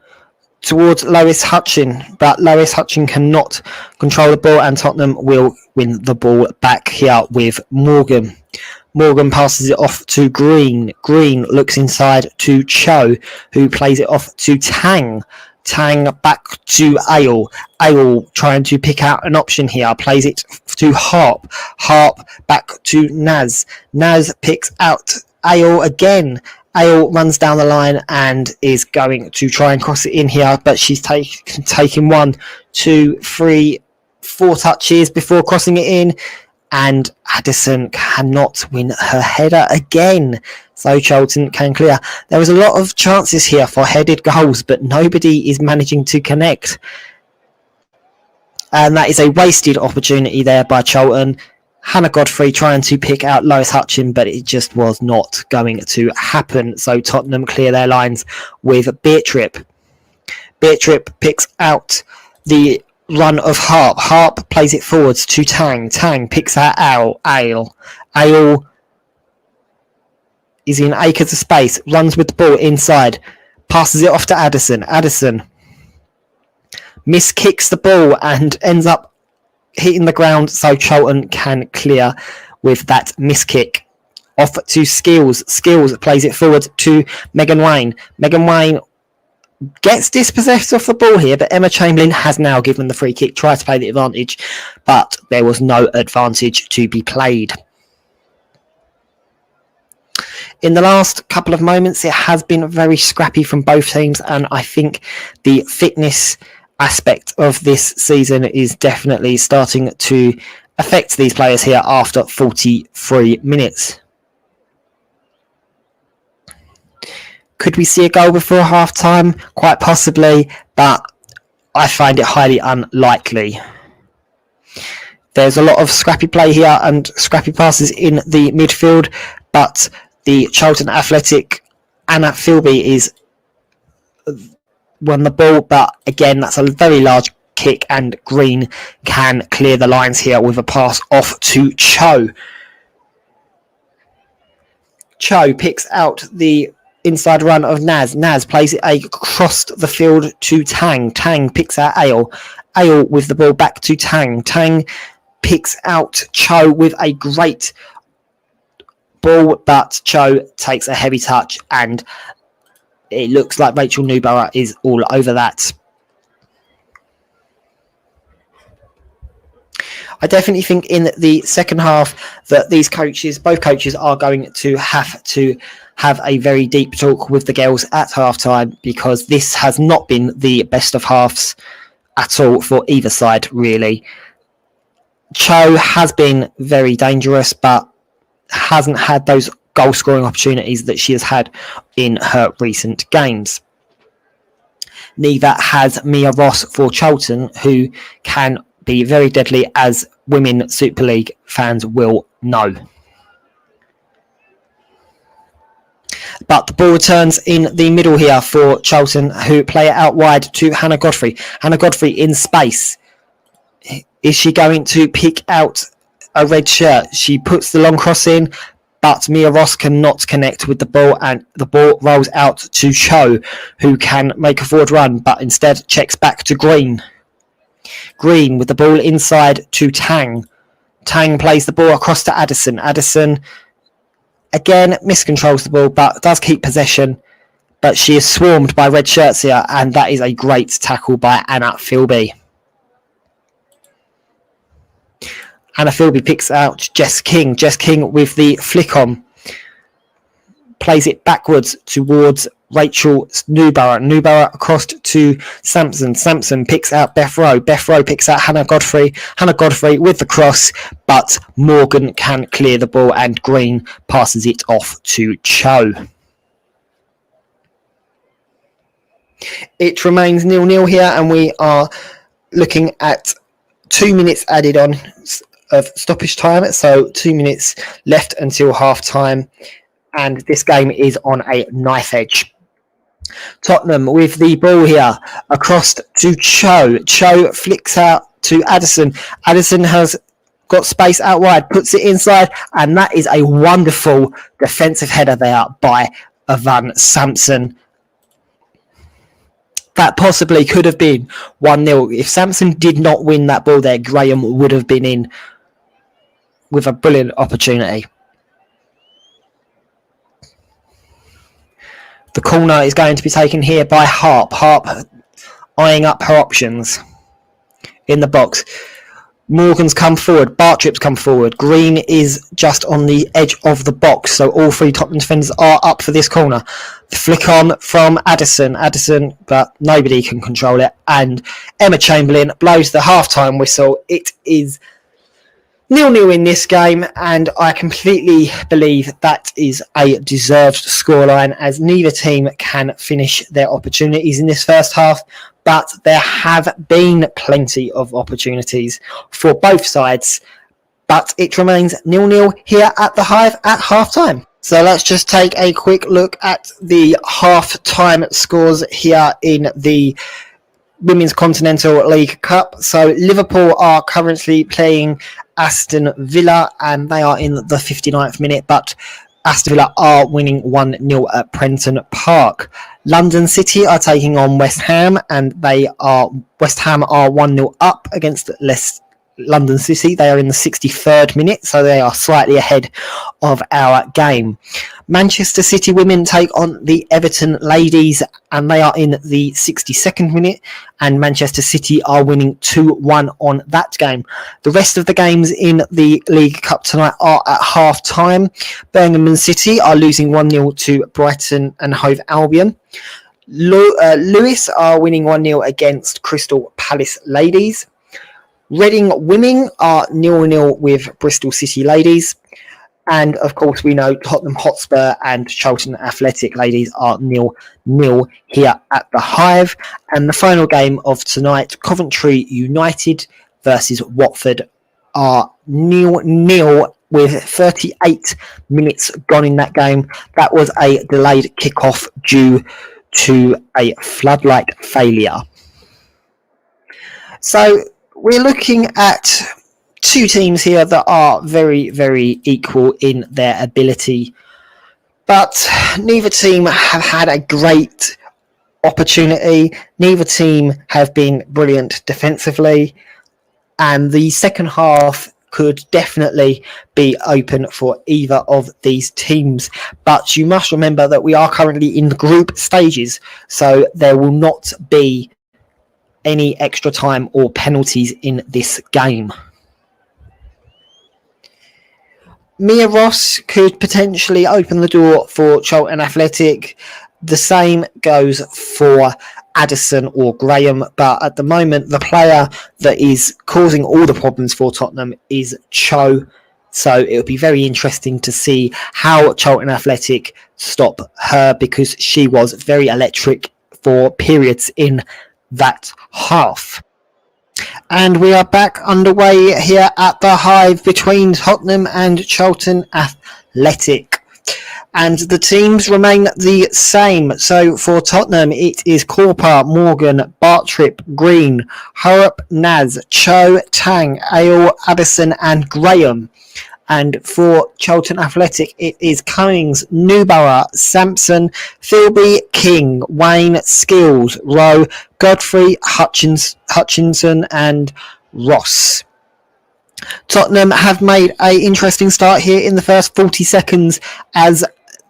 towards Lois Hutchin, but Lois Hutchin cannot control the ball, and Tottenham will win the ball back here with Morgan. Morgan passes it off to Green. Green looks inside to Cho, who plays it off to Tang. Tang back to Ale. Ale trying to pick out an option here. Plays it to Harp. Harp back to Naz. Naz picks out Ale again. Ale runs down the line and is going to try and cross it in here, but she's taking 1, 2, 3, 4 touches before crossing it in, and Addison cannot win her header again. So Charlton can clear. There was a lot of chances here for headed goals, but nobody is managing to connect. And that is a wasted opportunity there by Charlton. Hannah Godfrey trying to pick out Lois Hutchin, but it just was not going to happen. So Tottenham clear their lines with Beatrip. Beatrip picks out the run of Harp. Harp plays it forwards to Tang. Tang picks out Ale. Ale is in acres of space, runs with the ball inside, passes it off to Addison. Addison miskicks the ball and ends up hitting the ground, so Charlton can clear with that miskick. Off to Skills. Skills plays it forward to Megan Wayne. Megan Wayne gets dispossessed off the ball here, but Emma Chamberlain has now given the free kick, tries to play the advantage, but there was no advantage to be played. In the last couple of moments, it has been very scrappy from both teams, and I think the fitness aspect of this season is definitely starting to affect these players here after 43 minutes. Could we see a goal before half time? Quite possibly, but I find it highly unlikely. There's a lot of scrappy play here and scrappy passes in the midfield, but the Charlton Athletic Anna Philby is won the ball, but again, that's a very large kick, and Green can clear the lines here with a pass off to Cho. Cho picks out the inside run of Naz. Naz plays it across the field to Tang. Tang picks out Ale. Ale with the ball back to Tang. Tang picks out Cho with a great ball, but Cho takes a heavy touch, and it looks like Rachel Newborough is all over that. I definitely think in the second half that both coaches are going to have a very deep talk with the girls at halftime, because this has not been the best of halves at all for either side, really. Cho has been very dangerous, but hasn't had those goal scoring opportunities that she has had in her recent games. Neither has Mia Ross for Charlton, who can be very deadly, as Women Super League fans will know. But the ball returns in the middle here for Charlton, who play it out wide to Hannah Godfrey. Hannah Godfrey in space. Is she going to pick out a red shirt? She puts the long cross in, but Mia Ross cannot connect with the ball, and the ball rolls out to Cho, who can make a forward run, but instead checks back to Green. Green with the ball inside to Tang. Tang plays the ball across to Addison. Addison again miscontrols the ball, but does keep possession. But she is swarmed by red shirts here, and that is a great tackle by Anna Philby. Anna Philby picks out Jess King. Jess King with the flick on. Plays it backwards towards Rachel Newborough. Newborough across to Sampson. Sampson picks out Beth Rowe. Beth Rowe picks out Hannah Godfrey. Hannah Godfrey with the cross, but Morgan can clear the ball, and Green passes it off to Cho. It remains 0-0 here, and we are looking at 2 minutes added on of stoppage time, so 2 minutes left until half time, and this game is on a knife edge. Tottenham with the ball here across to Cho. Cho flicks out to Addison. Addison has got space out wide, puts it inside, and that is a wonderful defensive header there by Yvonne Sampson. That possibly could have been 1-0. If Sampson did not win that ball there, Graham would have been in with a brilliant opportunity. The corner is going to be taken here by Harp. Harp eyeing up her options in the box. Morgan's come forward. Bartrip's come forward. Green is just on the edge of the box, so all three Tottenham defenders are up for this corner. The flick on from Addison. Addison, but nobody can control it. And Emma Chamberlain blows the half-time whistle. It is 0-0 in this game, and I completely believe that is a deserved scoreline, as neither team can finish their opportunities in this first half, but there have been plenty of opportunities for both sides, but it remains 0-0 here at the Hive at half-time. So let's just take a quick look at the half-time scores here in the Women's Continental League Cup. So Liverpool are currently playing Aston Villa, and they are in the 59th minute, but Aston Villa are winning 1-0 at Prenton Park. London City are taking on West Ham, and West Ham are 1-0 up against London City. They are in the 63rd minute, so they are slightly ahead of our game. Manchester City women take on the Everton ladies, and they are in the 62nd minute, and Manchester City are winning 2-1 on that game. The rest of the games in the League Cup tonight are at half time. Birmingham City are losing 1-0 to Brighton and Hove Albion. Lewis are winning 1-0 against Crystal Palace ladies. Reading women are 0-0 with Bristol City ladies. And, of course, we know Tottenham Hotspur and Charlton Athletic ladies are 0-0 here at the Hive. And the final game of tonight, Coventry United versus Watford are 0-0 with 38 minutes gone in that game. That was a delayed kickoff due to a floodlight failure. So we're looking at two teams here that are very, very equal in their ability, but neither team have had a great opportunity. Neither team have been brilliant defensively, and the second half could definitely be open for either of these teams. But you must remember that we are currently in group stages, so there will not be any extra time or penalties in this game. Mia Ross could potentially open the door for Charlton Athletic. The same goes for Addison or Graham, but at the moment the player that is causing all the problems for Tottenham is Cho. So it would be very interesting to see how Charlton Athletic stop her, because she was very electric for periods in that half. And we are back underway here at the Hive between Tottenham and Charlton Athletic. And the teams remain the same. So for Tottenham, it is Corper, Morgan, Bartrip, Green, Harrop, Naz, Cho, Tang, Ale, Addison and Graham. And for Charlton Athletic, it is Cummings, Newborough, Sampson, Philby, King, Wayne, Skills, Rowe, Godfrey, Hutchinson and Ross. Tottenham have made an interesting start here in the first 40 seconds as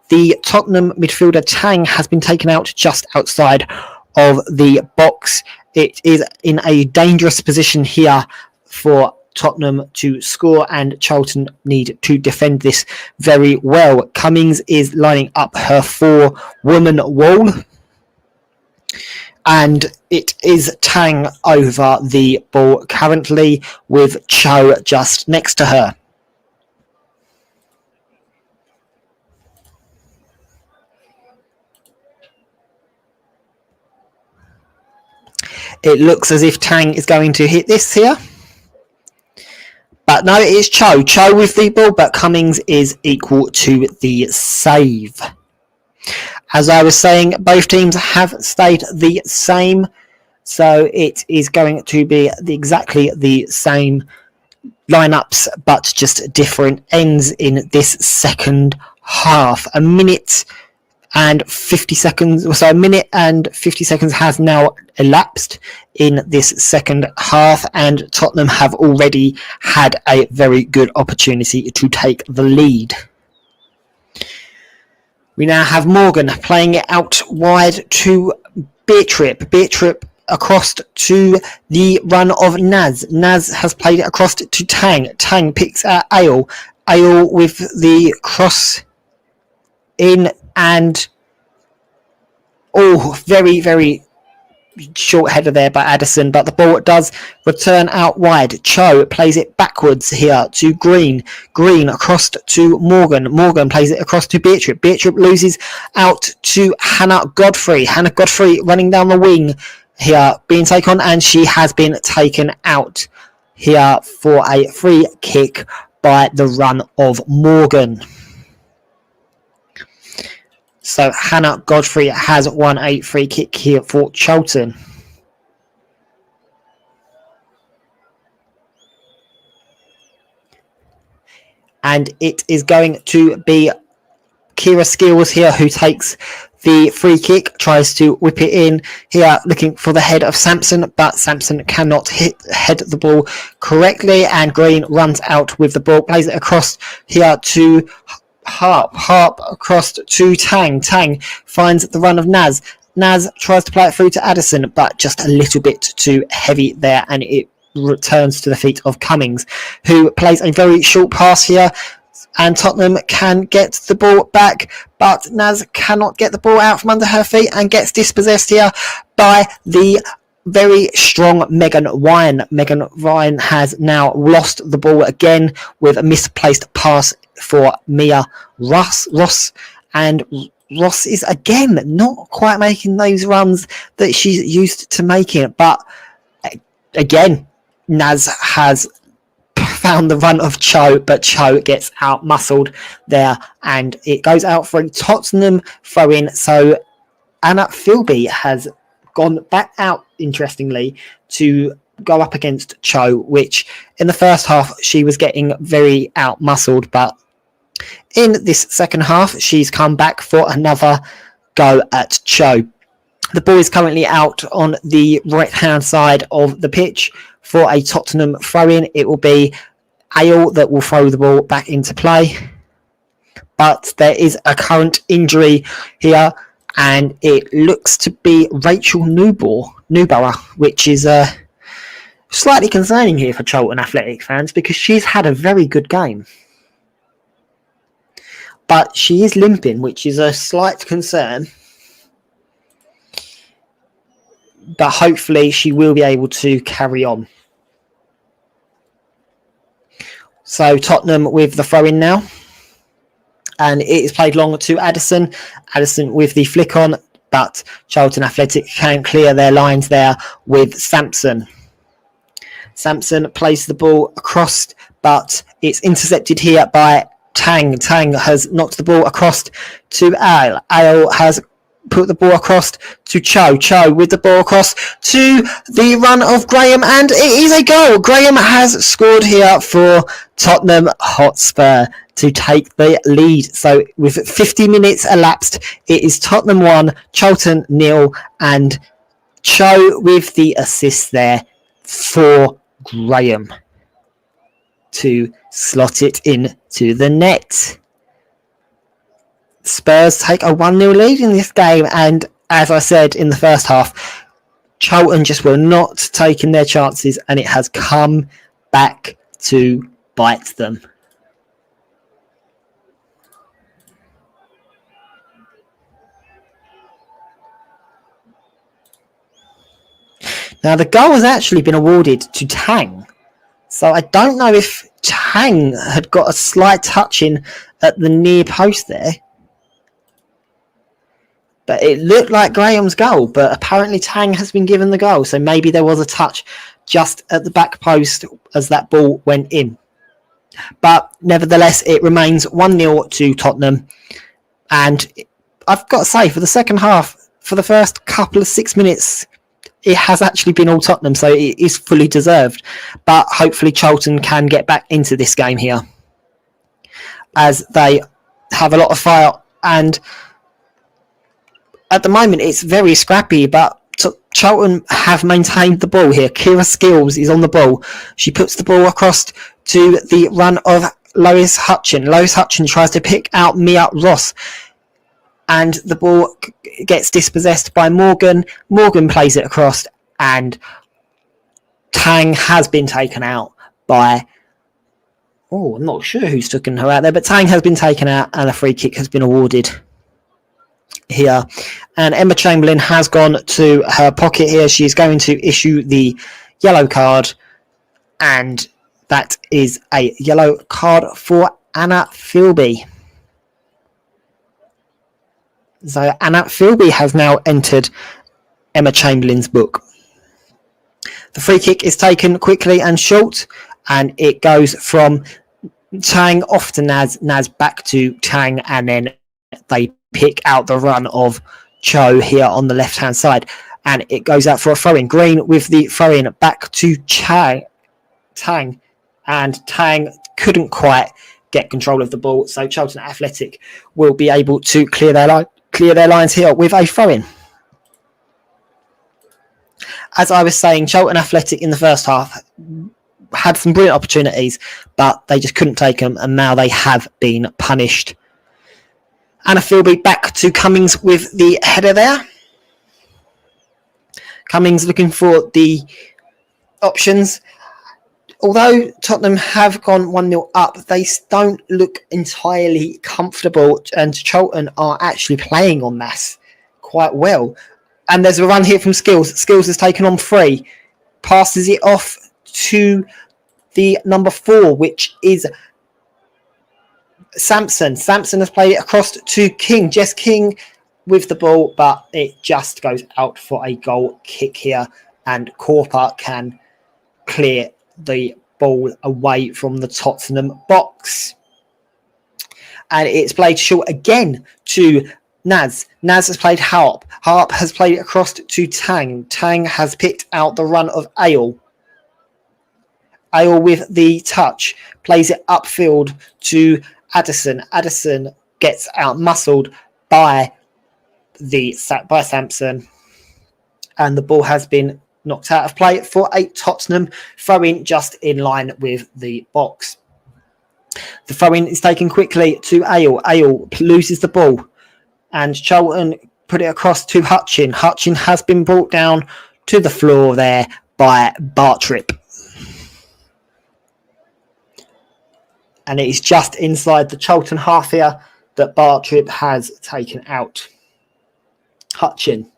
the Tottenham midfielder Tang has been taken out just outside of the box. It is in a dangerous position here for Tottenham to score, and Charlton need to defend this very well. Cummings is lining up her 4-woman wall, and it is Tang over the ball currently with Cho just next to her. It looks as if Tang is going to hit this here. But no, it is Cho. Cho with the ball, but Cummings is equal to the save. As I was saying, both teams have stayed the same. So it is going to be exactly the same lineups, but just different ends in this second half. A minute and 50 seconds, so a minute and 50 seconds has now elapsed in this second half, and Tottenham have already had a very good opportunity to take the lead. We now have Morgan playing it out wide to Beatrip. Beatrip across to the run of Naz. Naz has played it across to Tang. Tang picks out Ale. Ale with the cross in, and very, very short header there by Addison, but the ball does return out wide. Cho plays it backwards here to Green. Green across to Morgan. Morgan plays it across to Beatrip. Beatrip loses out to Hannah Godfrey. Hannah Godfrey running down the wing here, being taken on, and she has been taken out here for a free kick by the run of Morgan. So Hannah Godfrey has won a free kick here for Charlton. And it is going to be Kira Skills here who takes the free kick, tries to whip it in here, looking for the head of Sampson, but Sampson cannot head the ball correctly, and Green runs out with the ball, plays it across here to Harp across to Tang. Tang finds the run of Naz. Naz tries to play it through to Addison, but just a little bit too heavy there, and it returns to the feet of Cummings, who plays a very short pass here, and Tottenham can get the ball back, but Naz cannot get the ball out from under her feet and gets dispossessed here by the very strong Megan Ryan. Megan Ryan has now lost the ball again with a misplaced pass for Mia Ross, and Ross is again not quite making those runs that she's used to making, but again Naz has found the run of Cho, but Cho gets out-muscled there, and it goes out for a Tottenham throw-in. So Anna Philby has gone back out, interestingly, to go up against Cho, which in the first half she was getting very out-muscled, but in this second half she's come back for another go at Cho. The ball is currently out on the right-hand side of the pitch for a Tottenham throw-in. It will be Ale that will throw the ball back into play. But there is a current injury here, and it looks to be Rachel Newborough, which is slightly concerning here for Charlton Athletic fans because she's had a very good game. But she is limping, which is a slight concern. But hopefully she will be able to carry on. So Tottenham with the throw-in now. And it is played long to Addison. Addison with the flick on, but Charlton Athletic can clear their lines there with Sampson. Sampson plays the ball across, but it's intercepted here by Tang. Tang has knocked the ball across to Ale. Ale has put the ball across to Cho. Cho with the ball across to the run of Graham, and it is a goal. Graham has scored here for Tottenham Hotspur to take the lead. So with 50 minutes elapsed, it is Tottenham 1, Charlton 0, and Cho with the assist there for Graham to slot it in to the net. Spurs take a 1-0 lead in this game, and as I said in the first half, Charlton just were not taking their chances, and it has come back to bite them. Now, the goal has actually been awarded to Tang. So I don't know if Tang had got a slight touch in at the near post there. But it looked like Graham's goal, but apparently Tang has been given the goal. So maybe there was a touch just at the back post as that ball went in. But nevertheless, it remains 1-0 to Tottenham. And I've got to say, for the second half, for the first couple of 6 minutes, it has actually been all Tottenham, so it is fully deserved. But hopefully Charlton can get back into this game here, as they have a lot of fire. And at the moment, it's very scrappy, but Charlton have maintained the ball here. Kira Skills is on the ball. She puts the ball across to the run of Lois Hutchin. Lois Hutchin tries to pick out Mia Ross, and the ball gets dispossessed by Morgan. Morgan plays it across, and Tang has been taken out by... Oh, I'm not sure who's taken her out there, but Tang has been taken out, and a free kick has been awarded here. And Emma Chamberlain has gone to her pocket here. She's going to issue the yellow card, and that is a yellow card for Anna Philby. So Anna Philby has now entered Emma Chamberlain's book. The free kick is taken quickly and short, and it goes from Tang off to Naz, Naz back to Tang, and then they pick out the run of Cho here on the left-hand side, and it goes out for a throw-in. Green with the throw-in back to Tang, and Tang couldn't quite get control of the ball, so Charlton Athletic will be able to clear their lines here with a throw-in. As I was saying, Charlton Athletic in the first half had some brilliant opportunities, but they just couldn't take them, and now they have been punished. Anna Philby back to Cummings with the header there. Cummings looking for the options. Although Tottenham have gone 1-0 up, they don't look entirely comfortable, and Charlton are actually playing on that quite well. And there's a run here from Skills. Skills has taken on 3, passes it off to the number 4, which is Sampson. Sampson has played it across to King. Jess King with the ball, but it just goes out for a goal kick here, and Corper can clear the ball away from the Tottenham box. And it's played short again to Naz. Naz has played Harp. Harp has played it across to Tang. Tang has picked out the run of Ale. Ale with the touch. Plays it upfield to Addison. Addison gets out muscled by Sampson. And the ball has been knocked out of play for a Tottenham throw-in just in line with the box. The throw-in is taken quickly to Ale. Ale loses the ball. And Charlton put it across to Hutchin. Hutchin has been brought down to the floor there by Bartrip. And it is just inside the Charlton half here that Bartrip has taken out Hutchin.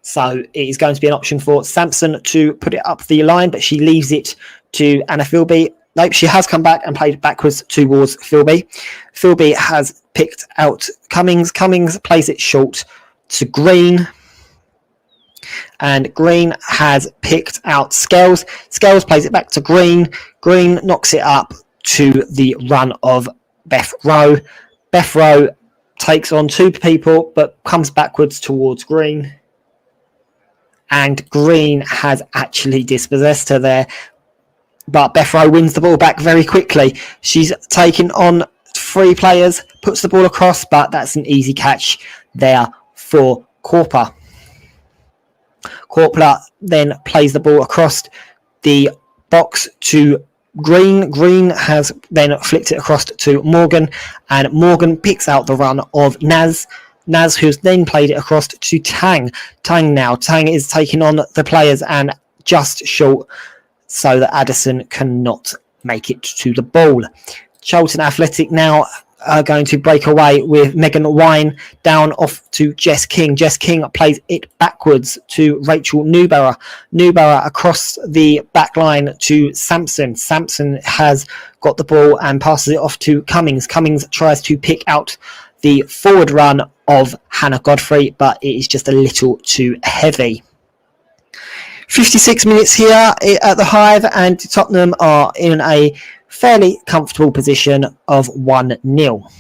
So it is going to be an option for Sampson to put it up the line, but she leaves it to Anna Philby. Nope, she has come back and played backwards towards Philby. Philby has picked out Cummings. Cummings plays it short to Green. And Green has picked out Scales. Scales plays it back to Green. Green knocks it up to the run of Beth Rowe. Beth Rowe takes on two people, but comes backwards towards Green. And Green has actually dispossessed her there. But Beth Rowe wins the ball back very quickly. She's taken on three players, puts the ball across, but that's an easy catch there for Corper. Corper then plays the ball across the box to Green. Green has then flicked it across to Morgan, and Morgan picks out the run of Naz. Naz, who's then played it across to Tang. Tang is taking on the players and just short so that Addison cannot make it to the ball. Charlton Athletic now are going to break away with Megan Wine down off to Jess King. Jess King plays it backwards to Rachel Newborough. Newborough across the back line to Sampson. Sampson has got the ball and passes it off to Cummings. Cummings tries to pick out the forward run of Hannah Godfrey, but it is just a little too heavy. 56 minutes here at the Hive, and Tottenham are in a fairly comfortable position of 1-0.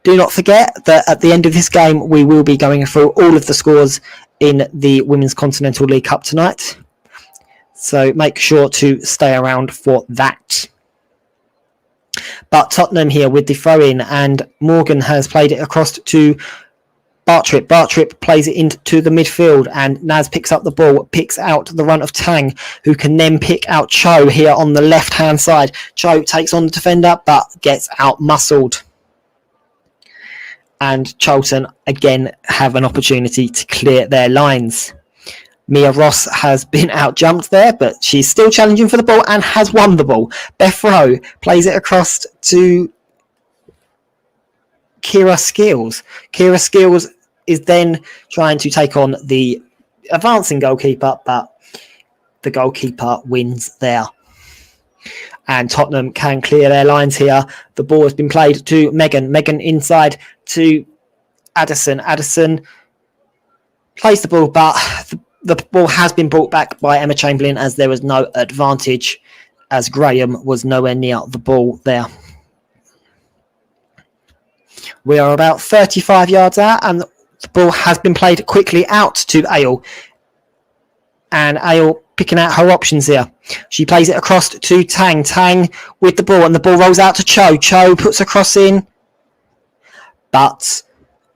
Do not forget that at the end of this game, we will be going through all of the scores in the Women's Continental League Cup tonight. So make sure to stay around for that. But Tottenham here with the throw-in, and Morgan has played it across to Bartrip. Bartrip plays it into the midfield, and Naz picks up the ball, picks out the run of Tang, who can then pick out Cho here on the left-hand side. Cho takes on the defender, but gets out-muscled. And Charlton again have an opportunity to clear their lines. Mia Ross has been out-jumped there, but she's still challenging for the ball and has won the ball. Beth Rowe plays it across to Kira Skills. Kira Skills is then trying to take on the advancing goalkeeper, but the goalkeeper wins there. And Tottenham can clear their lines here. The ball has been played to Megan. Megan inside to Addison. Addison plays the ball, but the ball has been brought back by Emma Chamberlain as there was no advantage, as Graham was nowhere near the ball there. We are about 35 yards out, and the ball has been played quickly out to Ale. And Ale picking out her options here. She plays it across to Tang. Tang with the ball, and the ball rolls out to Cho. Cho puts a cross in, but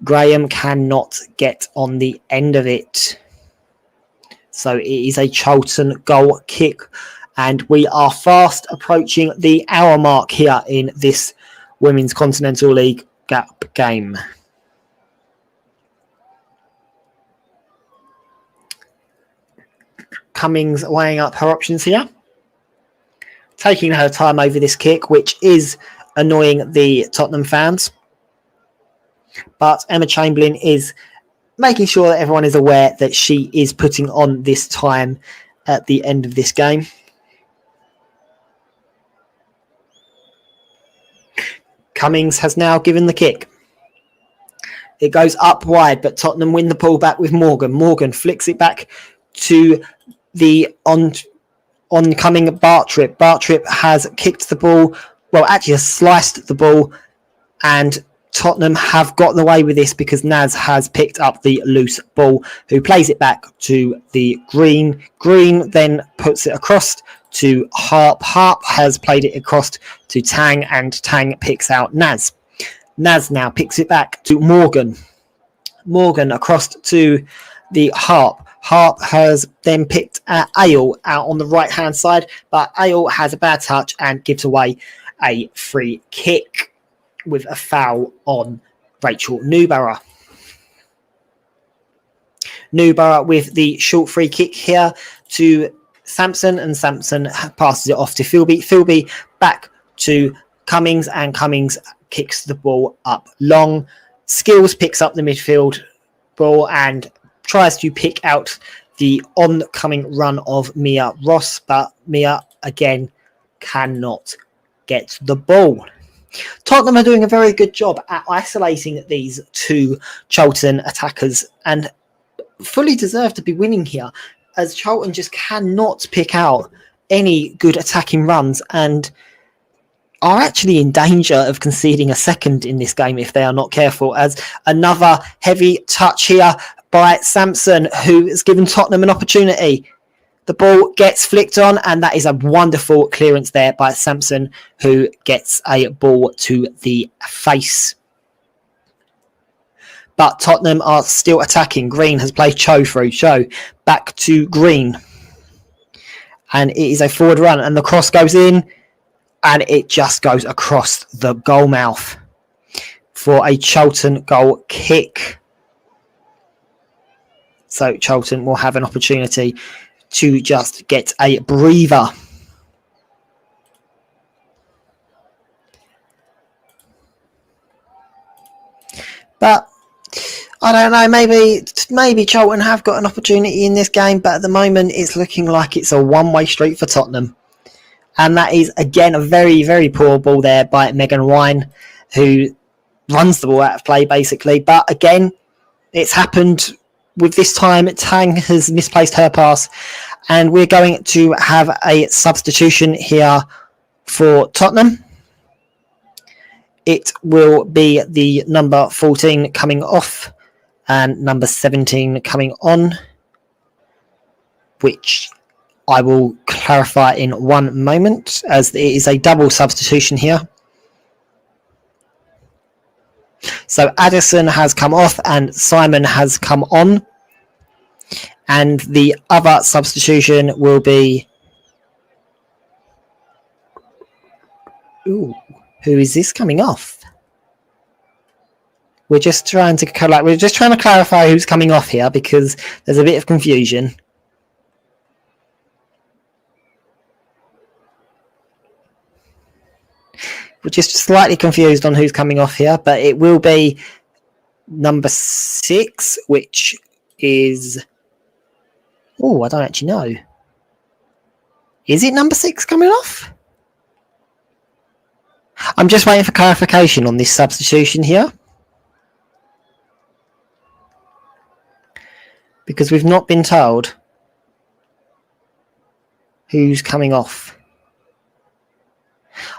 Graham cannot get on the end of it. So it is a Charlton goal kick, and we are fast approaching the hour mark here in this Women's Continental League Cup game. Cummings weighing up her options here, taking her time over this kick, which is annoying the Tottenham fans. But Emma Chamberlain is making sure that everyone is aware that she is putting on this time at the end of this game. Cummings has now given the kick. It goes up wide, but Tottenham win the ball back with Morgan. Morgan flicks it back to the oncoming Bartrip. Bartrip has kicked the ball, well, actually has sliced the ball, and Tottenham have gotten away with this because Naz has picked up the loose ball, who plays it back to the Green. Green then puts it across to Harp. Harp has played it across to Tang, and Tang picks out Naz. Naz now picks it back to Morgan. Morgan across to the Harp. Harp has then picked Ale out on the right-hand side, but Ale has a bad touch and gives away a free kick with a foul on Rachel Newborough. Newborough with the short free kick here to Sampson, and Sampson passes it off to Philby. Philby back to Cummings, and Cummings kicks the ball up long. Skills picks up the midfield ball and tries to pick out the oncoming run of Mia Ross, but Mia again cannot get the ball. Tottenham are doing a very good job at isolating these two Charlton attackers and fully deserve to be winning here, as Charlton just cannot pick out any good attacking runs and are actually in danger of conceding a second in this game if they are not careful, as another heavy touch here by Sampson, who has given Tottenham an opportunity. The ball gets flicked on, and that is a wonderful clearance there by Sampson, who gets a ball to the face. But Tottenham are still attacking. Green has played Cho through. Cho back to Green. And it is a forward run, and the cross goes in, and it just goes across the goal mouth for a Charlton goal kick. So Charlton will have an opportunity to just get a breather. But I don't know, maybe Charlton have got an opportunity in this game, but at the moment it's looking like it's a one-way street for Tottenham. And that is, again, a very, very poor ball there by Megan Wine, who runs the ball out of play, basically. But again, it's happened with this time. Tang has misplaced her pass, and we're going to have a substitution here for Tottenham. It will be the number 14 coming off and number 17 coming on, which I will clarify in one moment, as it is a double substitution here. So Addison has come off and Simon has come on. And the other substitution will be... Ooh, who is this coming off? We're just trying to clarify who's coming off here, because there's a bit of confusion. We're just slightly confused on who's coming off here, but it will be number 6, which is... Oh, I don't actually know. Is it number 6 coming off? I'm just waiting for clarification on this substitution here, because we've not been told who's coming off.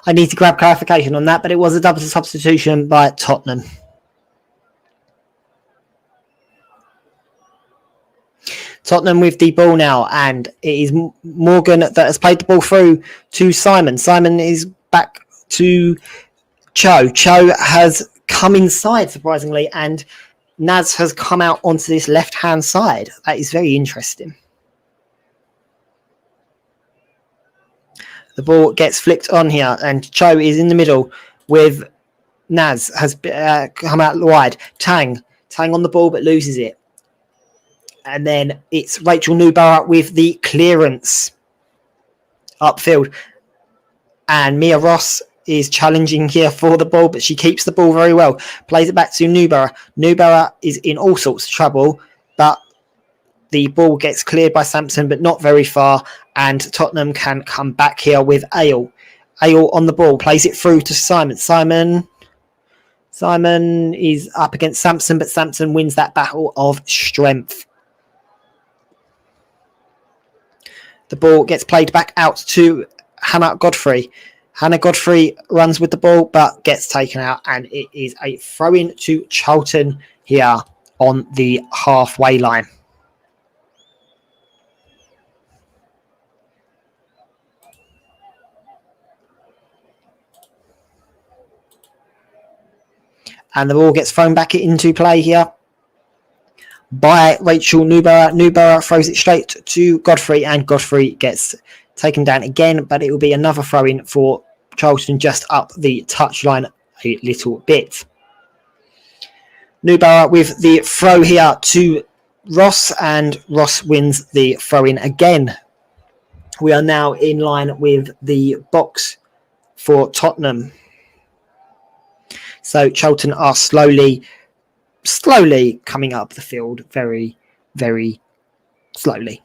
I need to grab clarification on that, but it was a double substitution by Tottenham. Tottenham with the ball now, and it is Morgan that has played the ball through to Simon. Simon is back to Cho. Cho has come inside, surprisingly, and Naz has come out onto this left-hand side. That is very interesting. The ball gets flicked on here, and Cho is in the middle with Naz has come out wide. Tang on the ball, but loses it. And then it's Rachel Newborough with the clearance upfield. And Mia Ross is challenging here for the ball, but she keeps the ball very well. Plays it back to Newborough. Newborough is in all sorts of trouble, but the ball gets cleared by Sampson, but not very far. And Tottenham can come back here with Ale. Ale on the ball, plays it through to Simon. Simon is up against Sampson, but Sampson wins that battle of strength. The ball gets played back out to Hannah Godfrey. Hannah Godfrey runs with the ball but gets taken out, and it is a throw-in to Charlton here on the halfway line. And the ball gets thrown back into play here by Rachel Newborough. Newborough throws it straight to Godfrey, and Godfrey gets taken down again, but it will be another throw-in for Charlton just up the touchline a little bit. Newborough with the throw here to Ross, and Ross wins the throw-in again. We are now in line with the box for Tottenham. So Charlton are slowly coming up the field very, very slowly.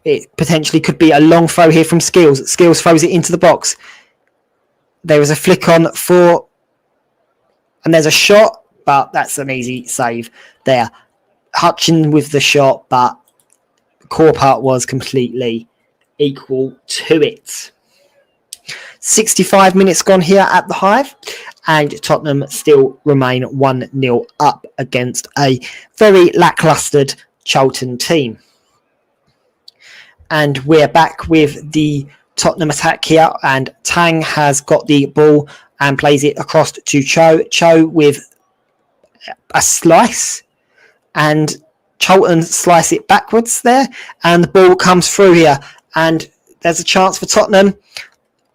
It potentially could be a long throw here from Skills. Skills throws it into the box. There is a flick on for, and there's a shot, but that's an easy save there. Hutchin with the shot, but Corpart was completely equal to it. 65 minutes gone here at the Hive, and Tottenham still remain 1-0 up against a very lacklustre Charlton team. And we're back with the Tottenham attack here, and Tang has got the ball and plays it across to Cho. Cho with a slice, and Charlton slice it backwards there, and the ball comes through here, and there's a chance for Tottenham.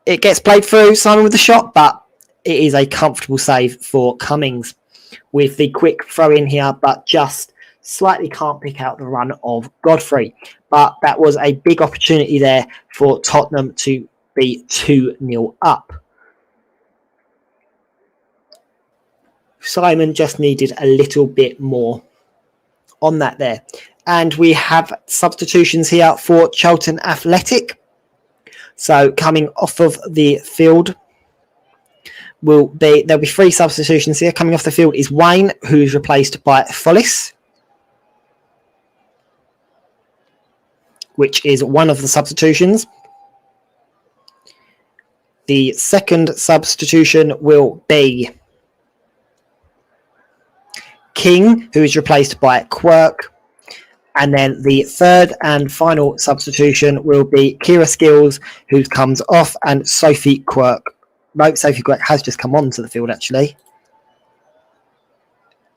It gets played through, Simon with the shot, but it is a comfortable save for Cummings with the quick throw in here, but just slightly can't pick out the run of Godfrey. But that was a big opportunity there for Tottenham to be 2-0 up. Simon just needed a little bit more on that there. And we have substitutions here for Charlton Athletic. So coming off of the field there'll be 3 substitutions here. Coming off the field is Wayne, who's replaced by Follis, which is one of the substitutions. The second substitution will be King, who is replaced by Quirk. And then the third and final substitution will be Kira Skills, who comes off, and Sophie Quirk. No, Sophie Quirk has just come on to the field, actually.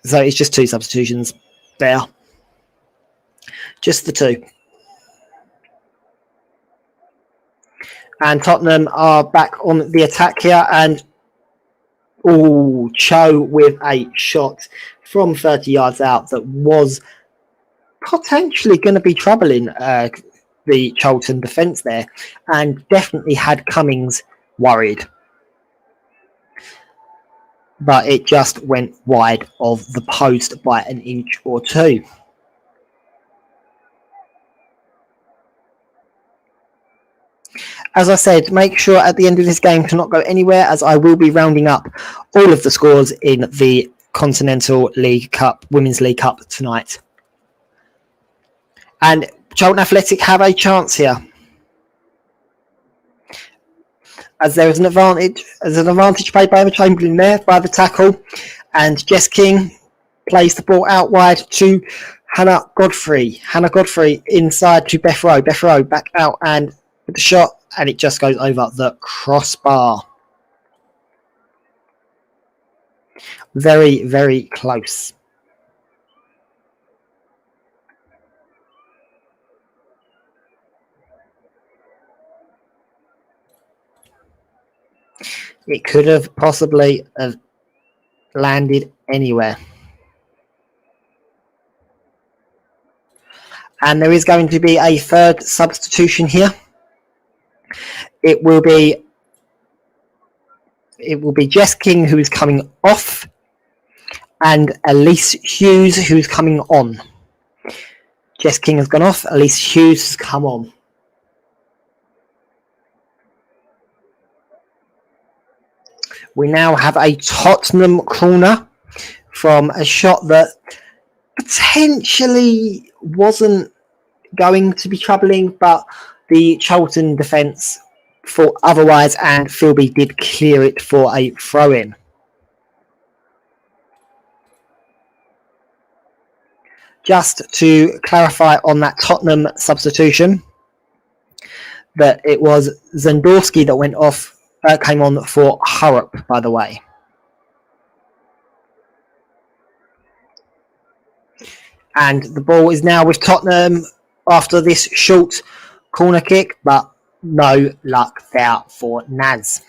So it's just 2 substitutions there. Just the 2. And Tottenham are back on the attack here, and Cho with a shot from 30 yards out that was potentially going to be troubling the Charlton defence there, and definitely had Cummings worried. But it just went wide of the post by an inch or 2. As I said, make sure at the end of this game to not go anywhere, as I will be rounding up all of the scores in the Continental League Cup, Women's League Cup tonight. And Charlton Athletic have a chance here, as there is an advantage. There's an advantage played by Emma Chamberlain there by the tackle, and Jess King plays the ball out wide to Hannah Godfrey. Hannah Godfrey inside to Beth Rowe. Beth Rowe back out and with the shot, and it just goes over the crossbar. Very, very close. It could have possibly landed anywhere. And there is going to be a third substitution here. It will be Jess King, who is coming off, and Elise Hughes, who's coming on. Jess King has gone off. Elise Hughes has come on. We now have a Tottenham corner from a shot that potentially wasn't going to be troubling, but the Charlton defence thought otherwise, and Philby did clear it for a throw-in. Just to clarify on that Tottenham substitution, that it was Zandorski that went off, came on for Harrop, by the way. And the ball is now with Tottenham after this short corner kick, but no luck there for Naz.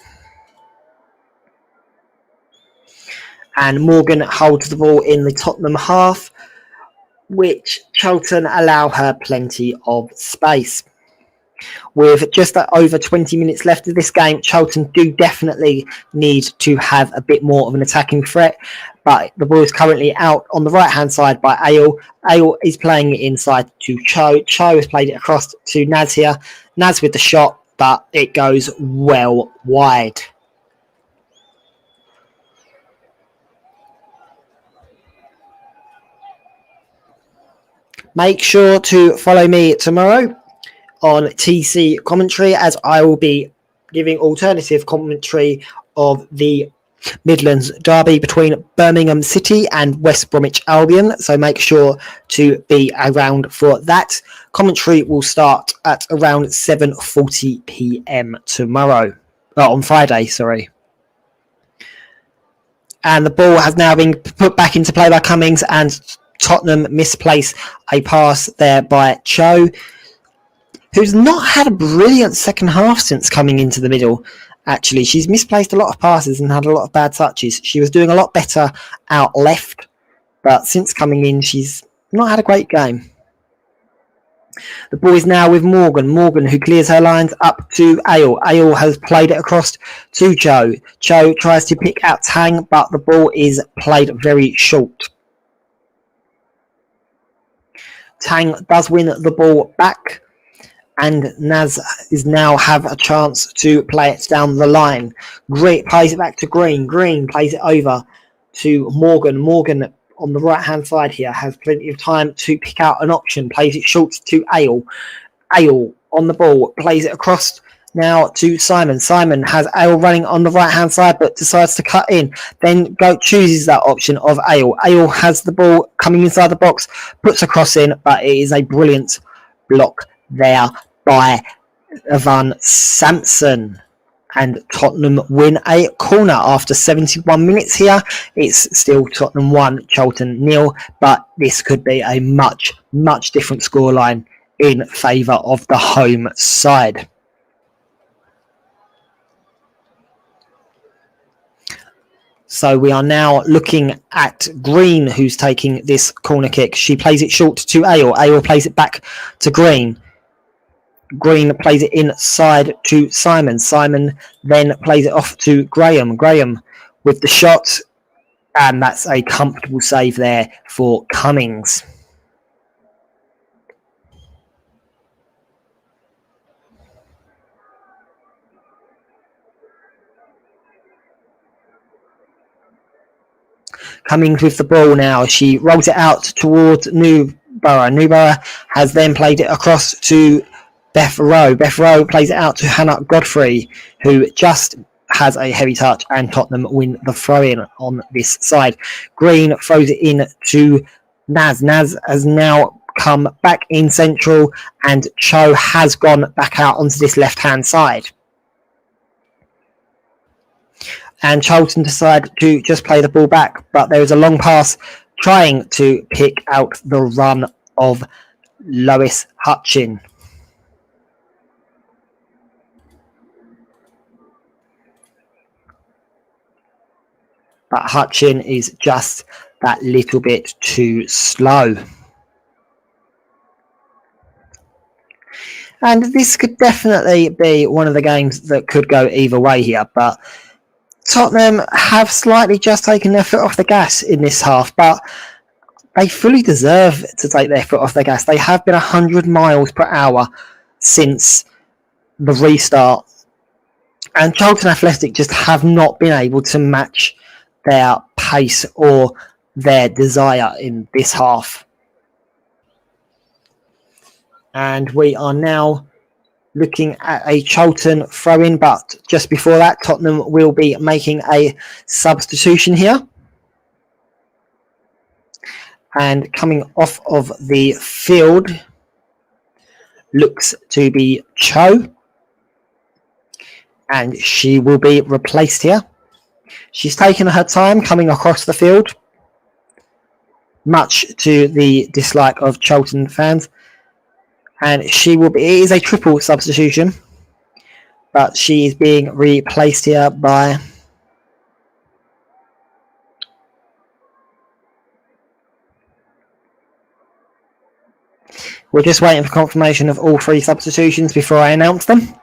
And Morgan holds the ball in the Tottenham half, which Charlton allow her plenty of space. With just over 20 minutes left of this game, Charlton do definitely need to have a bit more of an attacking threat, but the ball is currently out on the right-hand side by Ale. Ale is playing it inside to Cho. Cho has played it across to Naz here. Naz with the shot, but it goes well wide. Make sure to follow me tomorrow on TC commentary, as I will be giving alternative commentary of the Midlands derby between Birmingham City and West Bromwich Albion, so make sure to be around for that. Commentary will start at around 7:40 p.m. tomorrow, on Friday, sorry. And the ball has now been put back into play by Cummings, and Tottenham misplace a pass there by Cho, who's not had a brilliant second half since coming into the middle. Actually, she's misplaced a lot of passes and had a lot of bad touches. She was doing a lot better out left, but since coming in, she's not had a great game. The ball is now with Morgan. Morgan, who clears her lines up to Ale. Ale has played it across to Cho. Cho tries to pick out Tang, but the ball is played very short. Tang does win the ball back, and Naz is now have a chance to play it down the line. Green plays it back to Green. Green plays it over to Morgan. Morgan on the right-hand side here has plenty of time to pick out an option. Plays it short to Ale. Ale on the ball. Plays it across now to Simon. Simon has Ale running on the right-hand side, but decides to cut in. Then chooses that option of Ale. Ale has the ball coming inside the box, puts a cross in, but it is a brilliant block there by Evan Sampson. And Tottenham win a corner after 71 minutes here. It's still Tottenham 1, Charlton 0, but this could be a much, much different scoreline in favour of the home side. So we are now looking at Green, who's taking this corner kick. She plays it short to Ale. Ale plays it back to Green. Green plays it inside to Simon. Simon then plays it off to Graham. Graham with the shot, and that's a comfortable save there for Cummings. Cummings with the ball now. She rolls it out towards Newborough. Newborough has then played it across to Beth Rowe. Beth Rowe plays it out to Hannah Godfrey, who just has a heavy touch, and Tottenham win the throw-in on this side. Green throws it in to Naz. Naz has now come back in central, and Cho has gone back out onto this left-hand side. And Charlton decide to just play the ball back, but there is a long pass trying to pick out the run of Lois Hutchin. But Hutchin is just that little bit too slow. And this could definitely be one of the games that could go either way here, but Tottenham have slightly just taken their foot off the gas in this half, but they fully deserve to take their foot off the gas. They have been 100 miles per hour since the restart, and Charlton Athletic just have not been able to match their pace or their desire in this half. And we are now looking at a Charlton throw-in, but just before that, Tottenham will be making a substitution here. And coming off of the field looks to be Cho. And she will be replaced here. She's taken her time coming across the field, much to the dislike of Charlton fans. And she will be, it is a triple substitution, but she is being replaced here by we're just waiting for confirmation of all three substitutions before I announce them.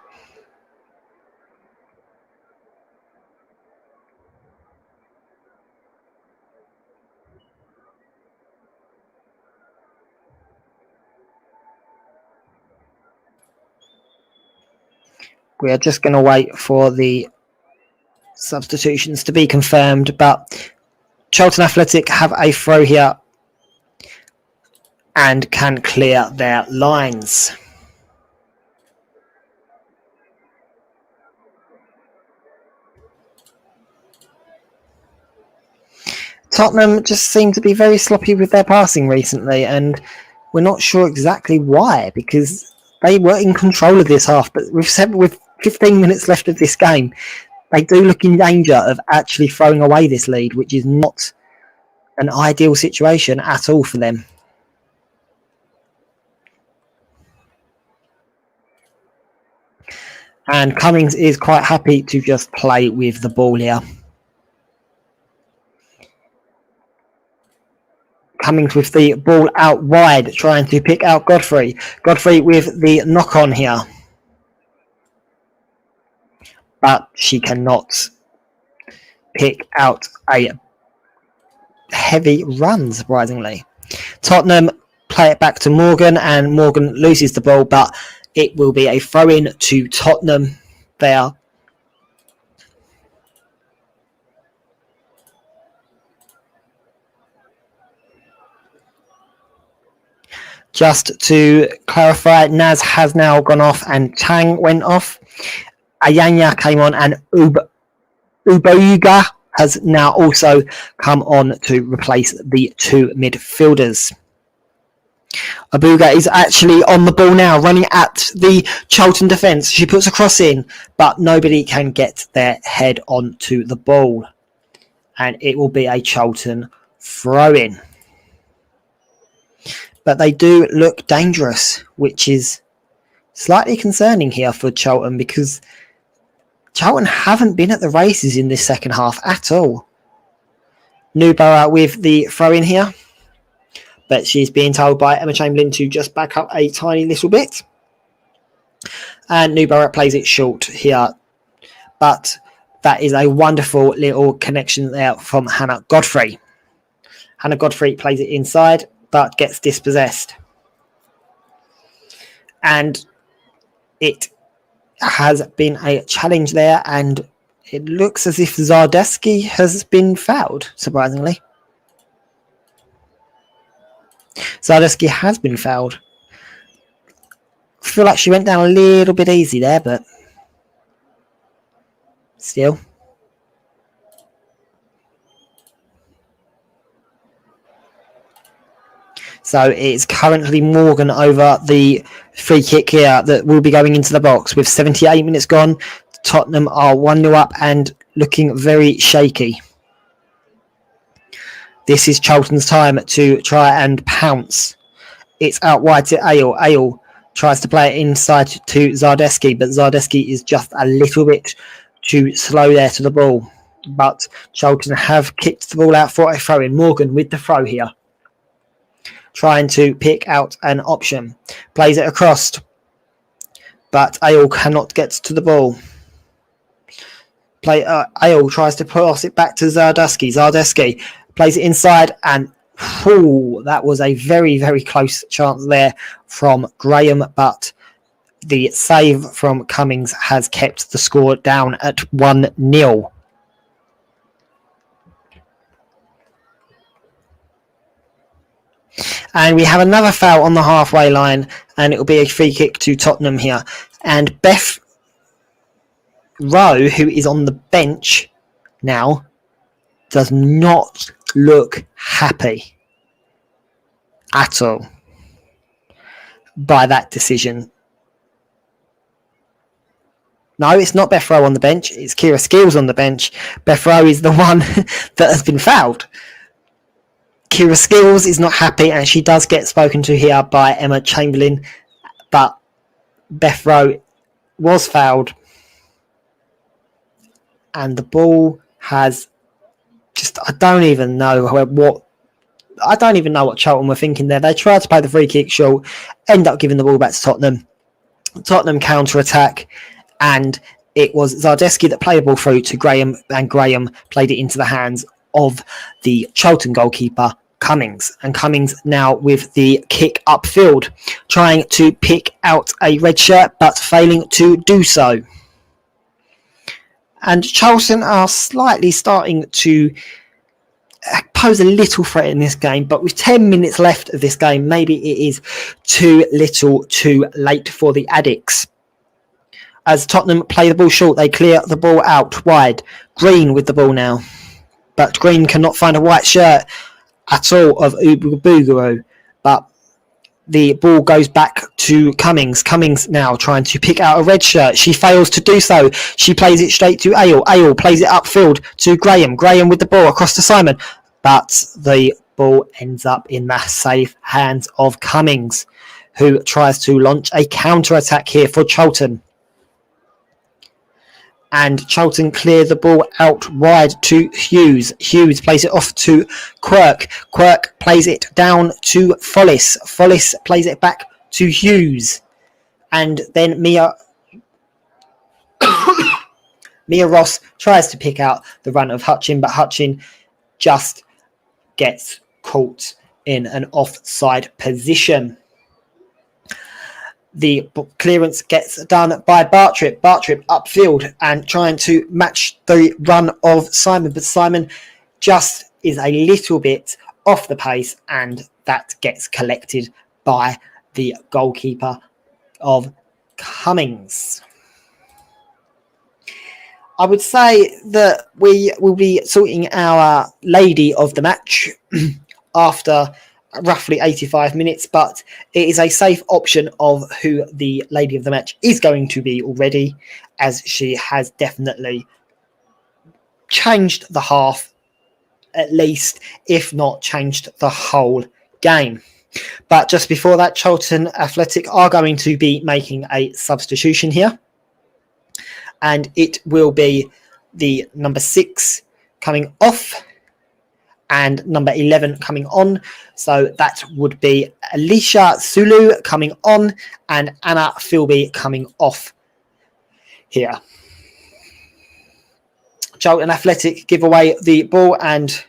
We are just going to wait for the substitutions to be confirmed, but Charlton Athletic have a throw here and can clear their lines. Tottenham just seem to be very sloppy with their passing recently, and we're not sure exactly why, because they were in control of this half, but with 15 minutes left of this game, they do look in danger of actually throwing away this lead, which is not an ideal situation at all for them. And Cummings is quite happy to just play with the ball here. Cummings with the ball out wide, trying to pick out Godfrey. Godfrey with the knock-on here. But she cannot pick out a heavy run, surprisingly. Tottenham play it back to Morgan, and Morgan loses the ball, but it will be a throw-in to Tottenham there. Just to clarify, Naz has now gone off and Tang went off. Ayanya came on, and Uboyuga has now also come on to replace the two midfielders. Abuga is actually on the ball now, running at the Charlton defence. She puts a cross in, but nobody can get their head onto the ball. And it will be a Charlton throw-in. But they do look dangerous, which is slightly concerning here for Charlton, because Charlton haven't been at the races in this second half at all. Newborough with the throw-in here, but she's being told by Emma Chamberlain to just back up a tiny little bit. And Newborough plays it short here, but that is a wonderful little connection there from Hannah Godfrey. Hannah Godfrey plays it inside, but gets dispossessed. And it has been a challenge there, and it looks as if Zardeski has been fouled, surprisingly. Zardeski has been fouled. I feel like she went down a little bit easy there, but still. So it's currently Morgan over the free kick here that will be going into the box. With 78 minutes gone, Tottenham are 1-0 up and looking very shaky. This is Charlton's time to try and pounce. It's out wide to Ale. Ale tries to play it inside to Zardeski, but Zardeski is just a little bit too slow there to the ball. But Charlton have kicked the ball out for a throw-in. Morgan with the throw here, trying to pick out an option. Plays it across, but Ale cannot get to the ball. Ale tries to pass it back to Zardeski. Zardeski plays it inside, and that was a very, very close chance there from Graham, but the save from Cummings has kept the score down at 1-0. And we have another foul on the halfway line, and it will be a free kick to Tottenham here. And Beth Rowe, who is on the bench now, does not look happy at all by that decision. No, it's not Beth Rowe on the bench. It's Kira Skills on the bench. Beth Rowe is the one that has been fouled. Kira Skills is not happy, and she does get spoken to here by Emma Chamberlain. But Beth Rowe was fouled. And the ball has just... I don't even know what Charlton were thinking there. They tried to play the free kick short, end up giving the ball back to Tottenham. Tottenham counter-attack, and it was Zardeski that played the ball through to Graham, and Graham played it into the hands of the Charlton goalkeeper, Cummings. And Cummings now with the kick upfield, trying to pick out a red shirt, but failing to do so. And Charlton are slightly starting to pose a little threat in this game, but with 10 minutes left of this game, maybe it is too little too late for the Addicts. As Tottenham play the ball short, they clear the ball out wide. Green with the ball now, but Green cannot find a white shirt at all of Ubuguru, but the ball goes back to Cummings. Cummings now trying to pick out a red shirt. She fails to do so. She plays it straight to Ale. Ale plays it upfield to Graham. Graham with the ball across to Simon. But the ball ends up in the safe hands of Cummings, who tries to launch a counter-attack here for Charlton. And Charlton clear the ball out wide to Hughes. Hughes plays it off to Quirk. Quirk plays it down to Follis. Follis plays it back to Hughes. And then Mia Ross tries to pick out the run of Hutchin, but Hutchin just gets caught in an offside position. The clearance gets done by Bartrip. Bartrip upfield and trying to match the run of Simon, but Simon just is a little bit off the pace, and that gets collected by the goalkeeper of Cummings. I would say that we will be sorting our lady of the match after roughly 85 minutes, but it is a safe option of who the lady of the match is going to be already, as she has definitely changed the half, at least, if not changed the whole game. But just before that, Charlton Athletic are going to be making a substitution here, and it will be the number 6 coming off and number 11 coming on. So that would be Alicia Sulu coming on and Anna Philby coming off here. Charlton Athletic give away the ball, and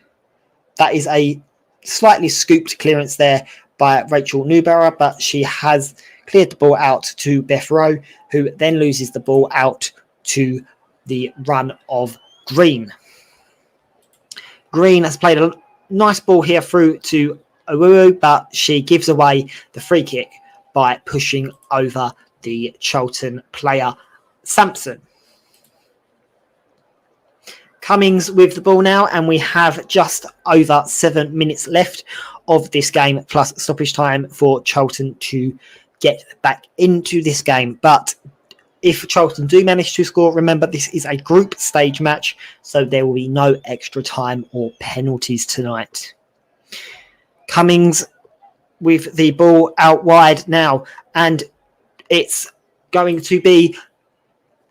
that is a slightly scooped clearance there by Rachel Newborough, but she has cleared the ball out to Beth Rowe, who then loses the ball out to the run of Green. Green has played a nice ball here through to Owuwu, but she gives away the free kick by pushing over the Charlton player Sampson. Cummings with the ball now, and we have just over 7 minutes left of this game, plus stoppage time for Charlton to get back into this game. But if Charlton do manage to score, remember this is a group stage match, so there will be no extra time or penalties tonight. Cummings with the ball out wide now, and it's going to be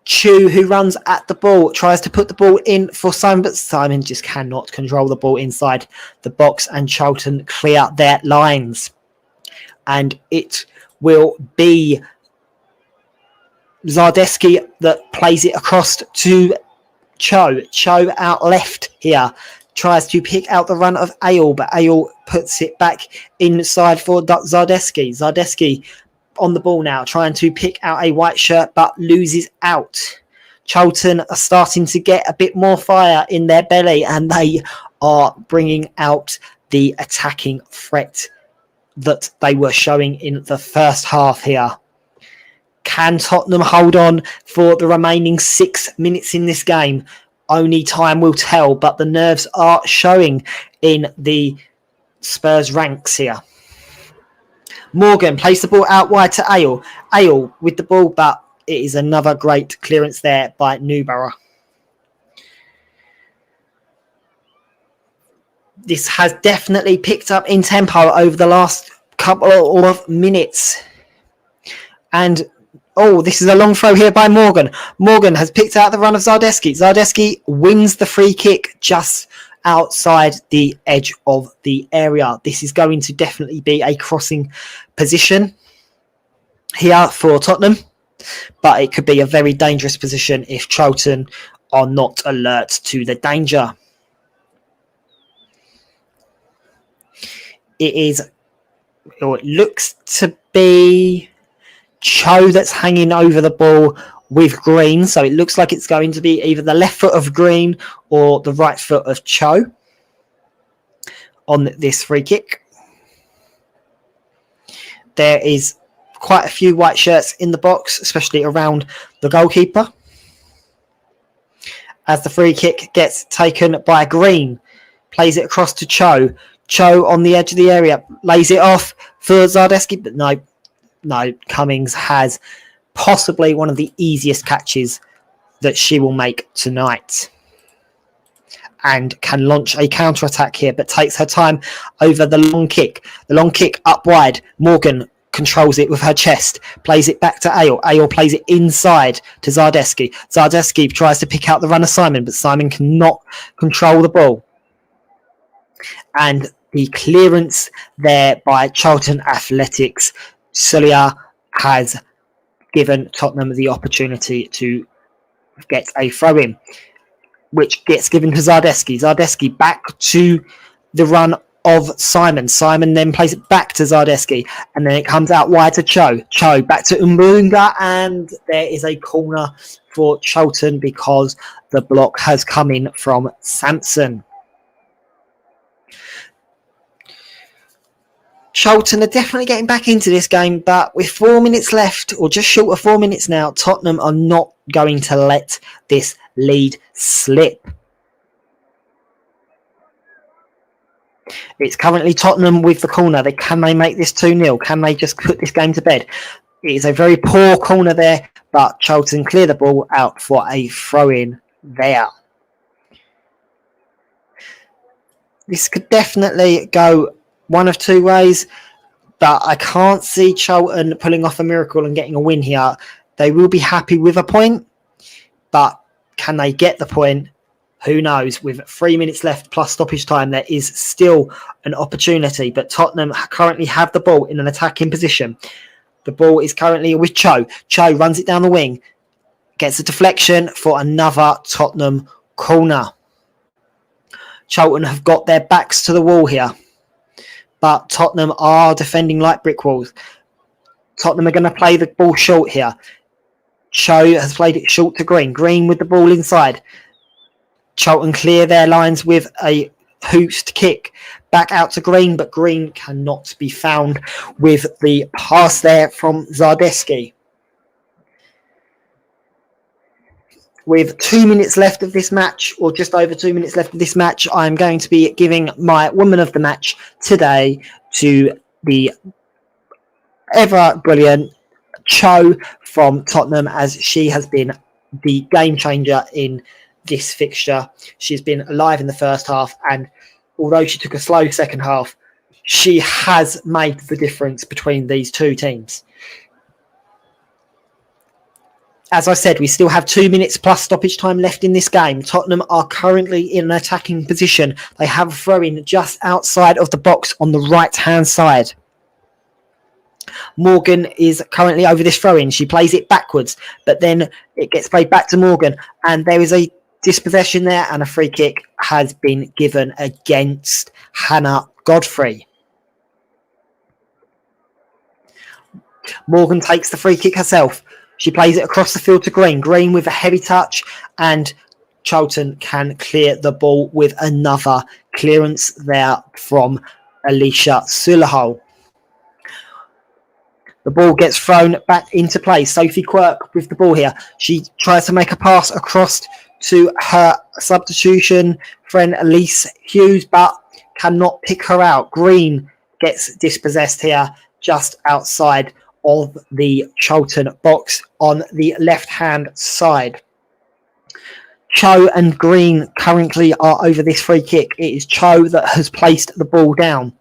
Chu who runs at the ball, tries to put the ball in for Simon, but Simon just cannot control the ball inside the box, and Charlton clear their lines. And it will be Zardeski that plays it across to Cho. Cho out left here, tries to pick out the run of Ale, but Ale puts it back inside for Zardeski. Zardeski on the ball now, trying to pick out a white shirt, but loses out. Charlton are starting to get a bit more fire in their belly, and they are bringing out the attacking threat that they were showing in the first half here. Can Tottenham hold on for the remaining 6 minutes in this game? Only time will tell, but the nerves are showing in the Spurs ranks here. Morgan plays the ball out wide to Ale. Ale with the ball, but it is another great clearance there by Newborough. This has definitely picked up in tempo over the last couple of minutes. And, this is a long throw here by Morgan. Morgan has picked out the run of Zardeski. Zardeski wins the free kick just outside the edge of the area. This is going to definitely be a crossing position here for Tottenham, but it could be a very dangerous position if Charlton are not alert to the danger. It looks to be Cho that's hanging over the ball with Green. So it looks like it's going to be either the left foot of Green or the right foot of Cho on this free kick. There is quite a few white shirts in the box, especially around the goalkeeper. As the free kick gets taken by Green, plays it across to Cho. Cho on the edge of the area, lays it off for Zardeski, but no, Cummings has possibly one of the easiest catches that she will make tonight and can launch a counter-attack here, but takes her time over the long kick. The long kick up wide. Morgan controls it with her chest, plays it back to Ale. Ale plays it inside to Zardeski. Zardeski tries to pick out the runner Simon, but Simon cannot control the ball. And the clearance there by Charlton Athletics. Sulia has given Tottenham the opportunity to get a throw-in, which gets given to Zardeski. Zardeski back to the run of Simon. Simon then plays it back to Zardeski, and then it comes out wide to Cho. Cho back to Mbunga, and there is a corner for Charlton because the block has come in from Sampson. Charlton are definitely getting back into this game, but with 4 minutes left, or just short of 4 minutes now, Tottenham are not going to let this lead slip. It's currently Tottenham with the corner. Can they make this 2-0? Can they just put this game to bed? It is a very poor corner there, but Charlton clear the ball out for a throw-in there. This could definitely go one of two ways, but I can't see Charlton pulling off a miracle and getting a win here. They will be happy with a point, but can they get the point? Who knows? With 3 minutes left plus stoppage time, there is still an opportunity, but Tottenham currently have the ball in an attacking position. The ball is currently with Cho. Cho runs it down the wing, gets a deflection for another Tottenham corner. Charlton have got their backs to the wall here, but Tottenham are defending like brick walls. Tottenham are going to play the ball short here. Cho has played it short to Green. Green with the ball inside. Charlton clear their lines with a hooked kick back out to Green, but Green cannot be found with the pass there from Zardeski. With 2 minutes left of this match, or just over 2 minutes left of this match, I'm going to be giving my woman of the match today to the ever brilliant Cho from Tottenham, as she has been the game changer in this fixture. She's been alive in the first half, and although she took a slow second half, she has made the difference between these two teams. As I said, we still have 2 minutes plus stoppage time left in this game. Tottenham are currently in an attacking position. They have a throw-in just outside of the box on the right-hand side. Morgan is currently over this throw-in. She plays it backwards, but then it gets played back to Morgan, and there is a dispossession there, and a free kick has been given against Hannah Godfrey. Morgan takes the free kick herself. She plays it across the field to Green. Green with a heavy touch, and Charlton can clear the ball with another clearance there from Alicia Sulahol. The ball gets thrown back into play. Sophie Quirk with the ball here. She tries to make a pass across to her substitution friend Elise Hughes, but cannot pick her out. Green gets dispossessed here just outside of the Charlton box on the left-hand side. Cho and Green currently are over this free kick. It is Cho that has placed the ball down.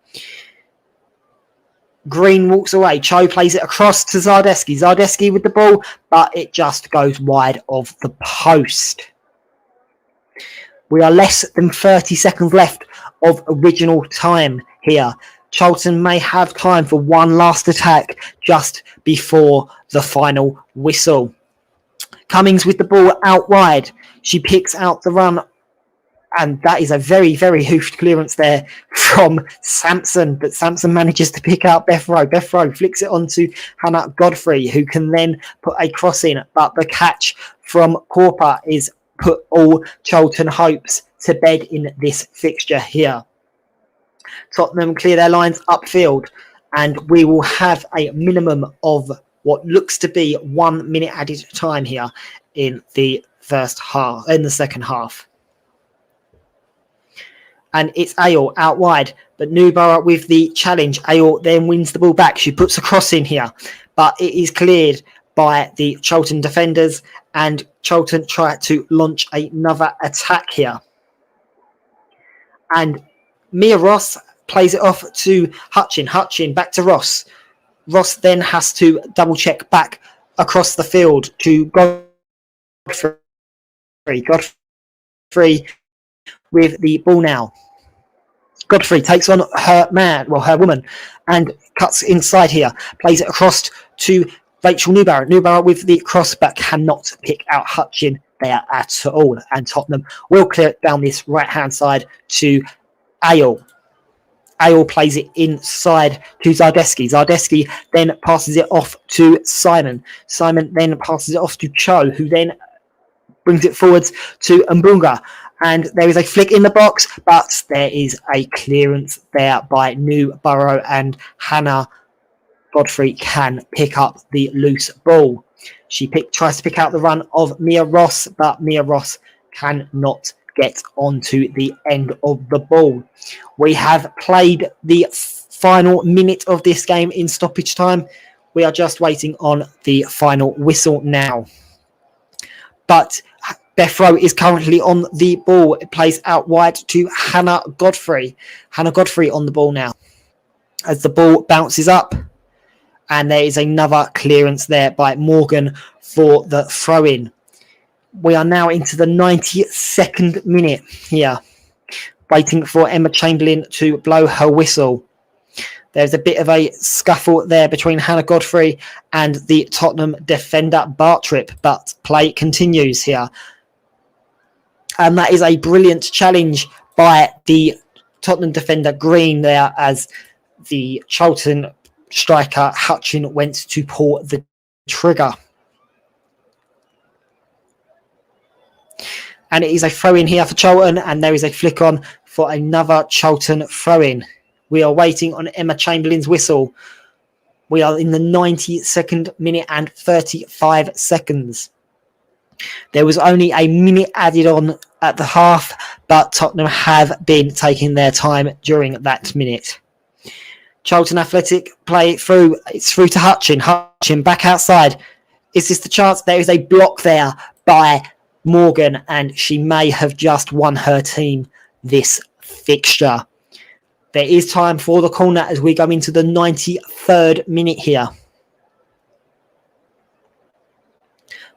Green walks away. Cho plays it across to Zardeski. Zardeski with the ball, but it just goes wide of the post. We are less than 30 seconds left of original time here. Charlton may have time for one last attack just before the final whistle. Cummings with the ball out wide. She picks out the run, and that is a very, very hoofed clearance there from Sampson. But Sampson manages to pick out Beth Rowe. Beth Rowe flicks it onto Hannah Godfrey, who can then put a cross in. But the catch from Corper is put all Charlton hopes to bed in this fixture here. Tottenham clear their lines upfield, and we will have a minimum of what looks to be 1 minute added time here in the second half. And it's Ayol out wide, but Newborough with the challenge. Ayol then wins the ball back. She puts a cross in here, but it is cleared by the Charlton defenders, and Charlton try to launch another attack here. And Mia Ross plays it off to Hutchin. Hutchin back to Ross. Ross then has to double check back across the field to Godfrey. Godfrey with the ball now. Godfrey takes on her woman, and cuts inside here. Plays it across to Rachel Newborough. Newborough with the cross, but cannot pick out Hutchin there at all. And Tottenham will clear it down this right-hand side to Ayol. Ayol plays it inside to Zardeski. Zardeski then passes it off to Simon. Simon then passes it off to Cho, who then brings it forwards to Mbunga. And there is a flick in the box, but there is a clearance there by Newborough, and Hannah Godfrey can pick up the loose ball. She tries to pick out the run of Mia Ross, but Mia Ross cannot get onto the end of the ball. We have played the final minute of this game in stoppage time. We are just waiting on the final whistle now. But Beth Rowe is currently on the ball. It plays out wide to Hannah Godfrey. Hannah Godfrey on the ball now as the ball bounces up. And there is another clearance there by Morgan for the throw-in. We are now into the 92nd minute here, waiting for Emma Chamberlain to blow her whistle. There's a bit of a scuffle there between Hannah Godfrey and the Tottenham defender Bartrip, but play continues here. And that is a brilliant challenge by the Tottenham defender Green there, as the Charlton striker Hutchin went to pull the trigger. And it is a throw-in here for Charlton, and there is a flick on for another Charlton throw-in. We are waiting on Emma Chamberlain's whistle. We are in the 92nd minute and 35 seconds. There was only a minute added on at the half, but Tottenham have been taking their time during that minute. Charlton Athletic play through. It's through to Hutchin. Hutchin back outside. Is this the chance? There is a block there by Morgan, and she may have just won her team this fixture. There is time for the corner as we go into the 93rd minute here.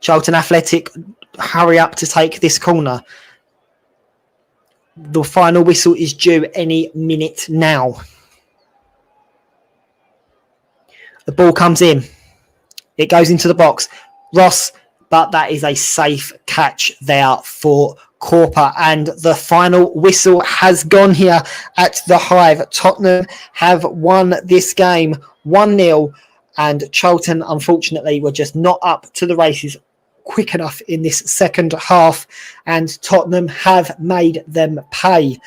Charlton Athletic hurry up to take this corner. The final whistle is due any minute now. The ball comes in. It goes into the box. Ross, but that is a safe catch there for Corper. And the final whistle has gone here at the Hive. Tottenham have won this game 1-0, and Charlton, unfortunately, were just not up to the races quick enough in this second half, and Tottenham have made them pay.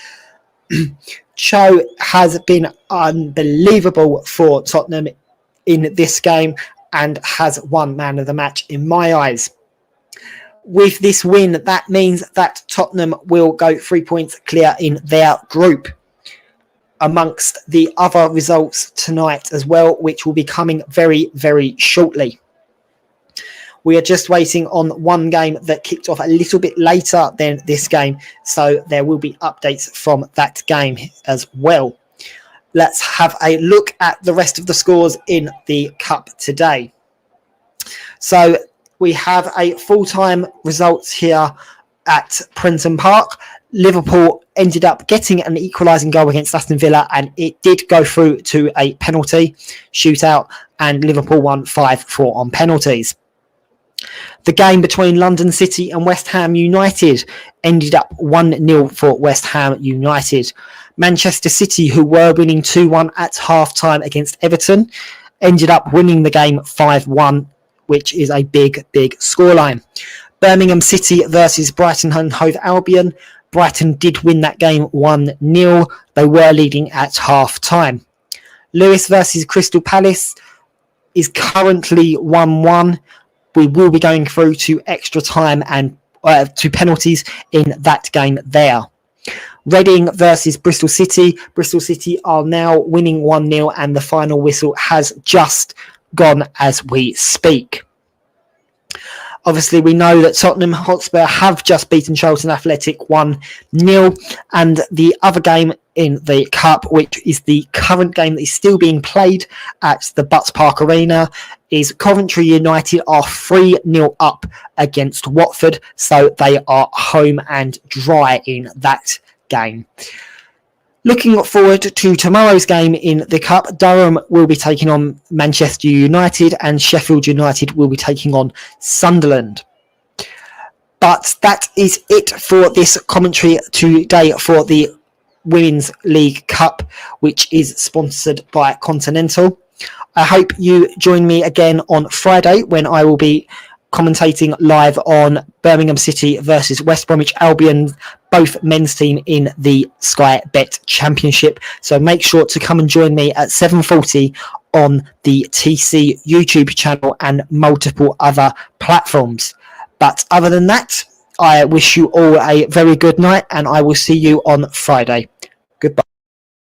Cho has been unbelievable for Tottenham in this game and has won man of the match in my eyes. With this win, that means that Tottenham will go 3 points clear in their group, amongst the other results tonight as well, which will be coming very, very shortly. We are just waiting on one game that kicked off a little bit later than this game, so there will be updates from that game as well. Let's have a look at the rest of the scores in the Cup today. So we have a full-time results here at Prenton Park. Liverpool ended up getting an equalising goal against Aston Villa, and it did go through to a penalty shootout, and Liverpool won 5-4 on penalties. The game between London City and West Ham United ended up 1-0 for West Ham United. Manchester City, who were winning 2-1 at half-time against Everton, ended up winning the game 5-1, which is a big, big scoreline. Birmingham City versus Brighton and Hove Albion. Brighton did win that game 1-0. They were leading at half-time. Lewis versus Crystal Palace is currently 1-1. We will be going through to extra time and to penalties in that game there. Reading versus Bristol City. Bristol City are now winning 1-0, and the final whistle has just gone as we speak. Obviously, we know that Tottenham Hotspur have just beaten Charlton Athletic 1-0, and the other game in the Cup, which is the current game that is still being played at the Butts Park Arena, is Coventry United are 3-0 up against Watford, so they are home and dry in that game. Looking forward to tomorrow's game in the Cup, Durham will be taking on Manchester United and Sheffield United will be taking on Sunderland. But that is it for this commentary today for the Women's League Cup, which is sponsored by Continental. I hope you join me again on Friday when I will be commentating live on Birmingham City versus West Bromwich Albion, both men's team in the Sky Bet Championship. So make sure to come and join me at 7:40 on the TC YouTube channel and multiple other platforms. But other than that, I wish you all a very good night, and I will see you on Friday. Goodbye.